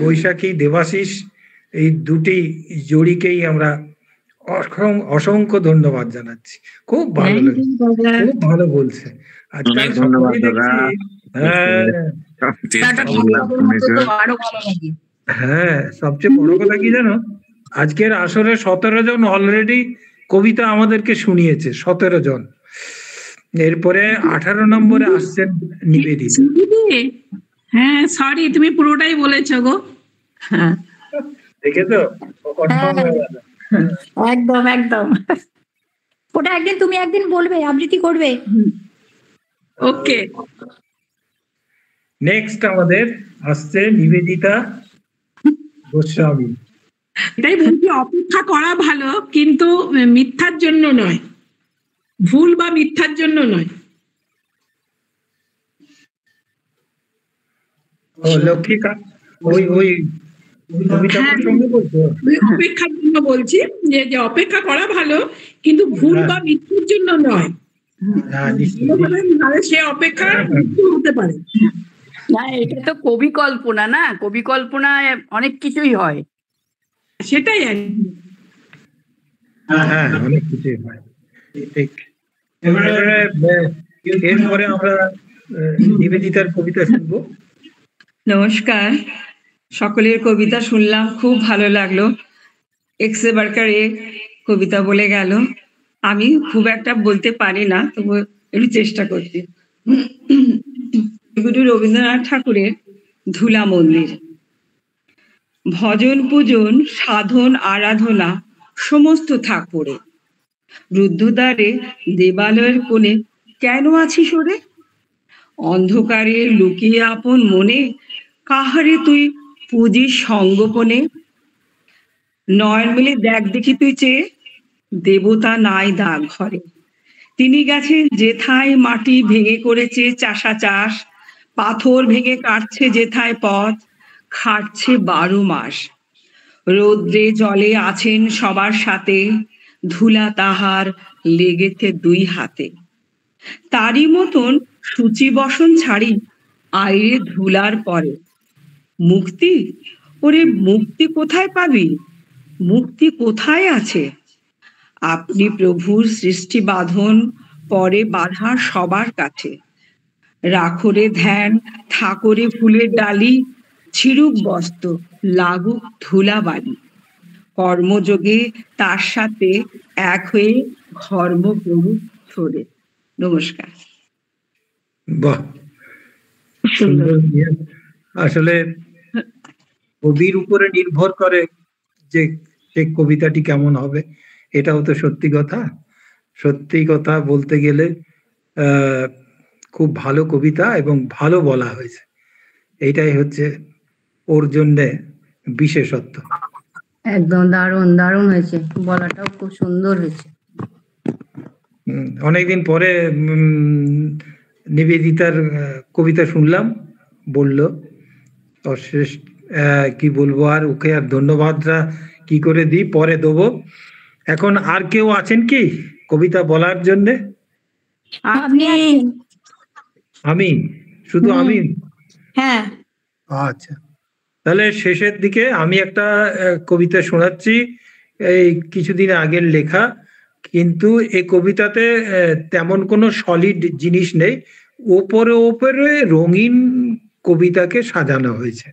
বৈশাখী, দেবাশিস, এই দুটি জড়িকেই আমরা অসংখ্য ধন্যবাদ জানাচ্ছি। খুব ভালো লাগছে, খুব ভালো বলছে আজকাল। হ্যাঁ, চেষ্টা করলাম শুনেছো। আরো ভালো লাগে। হ্যাঁ, সবচেয়ে বড় কথা কি জানো, আজকের আসরে 17 জন অলরেডি কবিতা আমাদেরকে শুনিয়েছে, 17 জন। এরপরে 18 নম্বরে আসছেন নিবেদিতা। হ্যাঁ সরি, তুমি পুরোটাই বলেছো গো। হ্যাঁ দেখেছো, কনফার্ম হয়ে গেল। একদম একদম। ওটা একদিন তুমি একদিন বলবে, আবৃত্তি করবে। ওকে, নেক্সট আমাদের আসছে নিবেদিতা গোস্বামী। এটাই বলছি, অপেক্ষা করা ভালো, কিন্তু মিথ্যার জন্য নয়, ভুল বা মিথ্যার জন্য নয়। ও লক্ষ্মীকা, ওই ওই কবিতা প্রসঙ্গে বলছো? অপেক্ষার জন্য বলছি, যে যে অপেক্ষা করা ভালো, কিন্তু ভুল বা মিথ্যার জন্য নয়। হ্যাঁ, নিশ্চয়ই। সে অপেক্ষা মৃত্যু হতে পারে। না, এটা তো কবি কল্পনা না, কবি কল্পনায় অনেক কিছুই হয়। সেটাই আর হ্যাঁ, অনেক কিছুই হয়, ঠিক। এরপরে আমরা নিবেদিতার কবিতা শুনবো। নমস্কার, সকলের কবিতা শুনলাম, খুব ভালো লাগলো। এক্সে বার্কার এ কবিতা বলে গেল, আমি খুব একটা বলতে পারি না, তবু একটু চেষ্টা করছি। গুরু রবীন্দ্রনাথ ঠাকুরের ধুলা মন্দির। ভজন পূজন সাধন আরাধনা সমস্ত থাক পড়ে, রুদ্ধদ্বারে দেবালয়ের কোণে কেন আছিস ওরে? অন্ধকারে লুকিয়ে আপন মনে কাহারে তুই পুজিস সঙ্গোপনে? নয়ন মিলে দেখ দেখি তুই চেয়ে, দেবতা নাই দাগ ঘরে। তিনি গেছেন যেথায় মাটি ভেঙে করেছে চাষা চাষ, পাথর ভেঙে কাটছে যেথায় পথ, খাটছে 12 মাস। রৌদ্রে জলে আছেন সবার সাথে, ধুলা তাহার লেগেছে 2 হাতে। তারই মতন সূচি বসন ছাড়ি আইরে ধুলার পরে। মুক্তি, ওরে মুক্তি কোথায় পাবি? মুক্তি কোথায় আছে? আপনি প্রভুর সৃষ্টি বাঁধন পরে বাঁধা সবার কাছে। রাখরে ধ্যান, থাকরে ফুলের ডালি, ছিড়ুক বস্ত্র, লাগুক ধুলাবালি। কর্মযোগে তার সাথে এক হয়ে ধর্ম করুক ছড়ে। নমস্কার। বাহ, সুন্দর। আসলে কবির উপরে নির্ভর করে যে সে কবিতাটি কেমন হবে, এটাও তো সত্যি কথা। সত্যি কথা বলতে গেলে খুব ভালো কবিতা এবং ভালো বলা হয়েছে, এইটাই হচ্ছে ওর জন্যে বিশেষত্ব। একদম দারুণ দারুণ হয়েছে, বলাটাও খুব সুন্দর হয়েছে। অনেকদিন পরে নিবেদিতার কবিতা শুনলাম, বললো অশেষ, কি বলবো আর, ওকে আর ধন্যবাদটা কি করে দিই, পরে দেবো। এখন আর কেউ আছেন কি কবিতা বলার জন্য? আমি শুধু আমি? হ্যাঁ, আচ্ছা, তাহলে শেষের দিকে আমি একটা কবিতা শোনাচ্ছি, এই কিছুদিন আগের লেখা, কিন্তু এই কবিতাতে তেমন কোনো সলিড জিনিস নেই, ওপরে ওপরে রঙিন কবিতাকে সাজানো হয়েছে।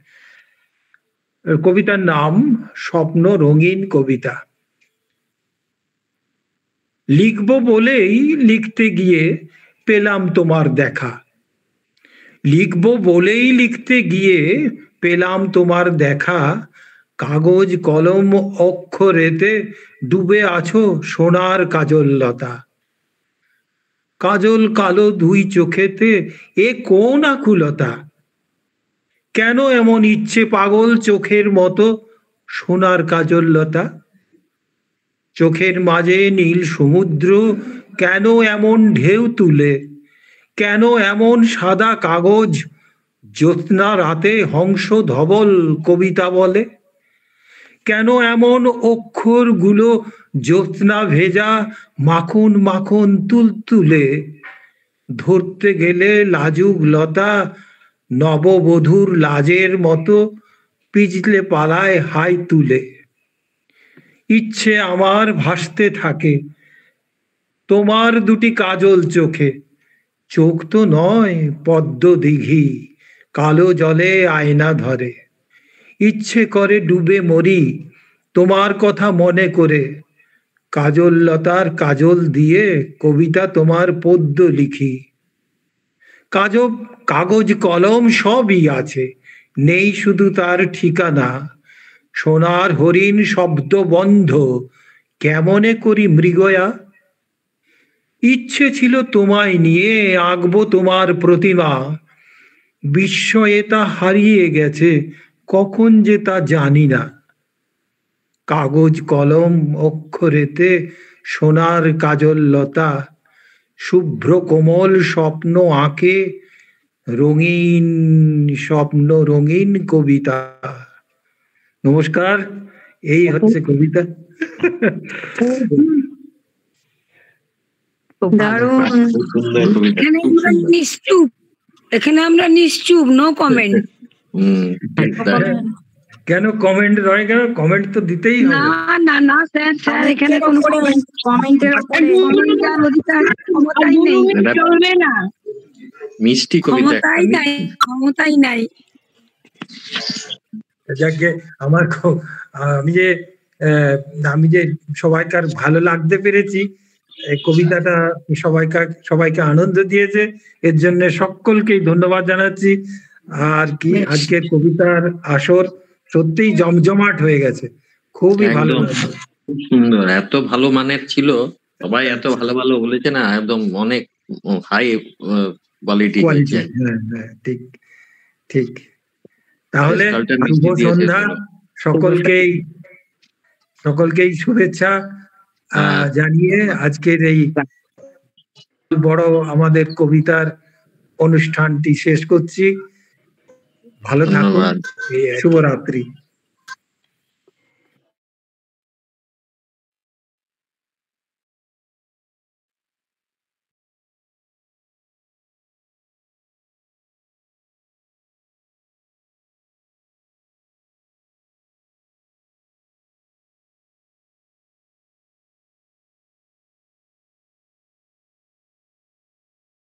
কবিতার নাম স্বপ্ন রঙিন কবিতা। লিখবো বলেই লিখতে গিয়ে পেলাম তোমার দেখা, লিখবো বলেই লিখতে গিয়ে পেলাম তোমার দেখা, কাগজ কলম অক্ষরেতে ডুবে আছো সোনার কাজললতা। কাজল কালো 2 চোখেতে এ কোন আকুলতা, কেন এমন ইচ্ছে পাগল চোখের মতো সোনার কাজললতা। চোখের মাঝে নীল সমুদ্র, কেন এমন ঢেউ তুলে, কেন এমন সাদা কাগজ জ্যোৎস্না রাতে হংস ধবল কবিতা বলে, কেন এমন অক্ষরগুলো জ্যোৎস্না ভেজা মাখন মাখন তুলতুলে, ধরতে গেলে লাজুক লতা নববধূর লাজের মতো পিছলে পালায় হাই তুলে। ইচ্ছে আমার ভাসতে থাকে তোমার 2টি কাজল চোখে, চোখ তো নয় পদ্ম দিঘি, কালো জলে আয়না ধরে। ইচ্ছে করে ডুবে মরি তোমার কথা মনে করে, কাজল লতার কাজল দিয়ে কবিতা তোমার পদ্য লিখি। কাগজ কলম সবই আছে, নেই শুধু তার ঠিকানা। সোনার হরিণ শব্দ বন্ধ, কেমনে করি মৃগয়া। ইচ্ছে ছিল তোমায় নিয়ে আঁকবো তোমার প্রতিমা, বিস্ময়ে তা হারিয়ে গেছে, কখন যে তা জানি না। কাগজ কলম অক্ষরেতে সোনার কাজল লতা, শুভ্র কোমল স্বপ্ন আঁকে, রঙিন স্বপ্ন রঙিন কবিতা। নমস্কার, এই হচ্ছে কবিতা। দারুণ। এখানে আমরা নিশ্চুপ, এখানে আমরা নিশ্চুপ, নো কমেন্ট। কেন কমেন্ট নয়? কেন কমেন্ট তো দিতেই হবে। না না না স্যার, স্যার এখানে কোনো কমেন্টের অধিকার ক্ষমতাই নেই, চলবে না, মিষ্টি কবিতা, ক্ষমতাই নাই, ক্ষমতাই নাই। যাকে আমার আমি যে সবাইকার ভালো লাগতে পেরেছি, এই কবিতাটা সবাইকে আনন্দ দিয়েছে, এর জন্য সকলকেই ধন্যবাদ জানাচ্ছি। আর কি আজকের কবিতার আসর সত্যিই জমজমাট হয়ে গেছে, খুবই ভালো, খুব সুন্দর, এত ভালো মানের ছিল, সবাই এত ভালো ভালো বলেছে না, একদম অনেক হাই কোয়ালিটি। ঠিক ঠিক। তাহলে শুভ সন্ধ্যা, সকলকেই শুভেচ্ছা জানিয়ে আজকের এই বড় আমাদের কবিতার অনুষ্ঠানটি শেষ করছি। ভালো থাকুন, শুভরাত্রি।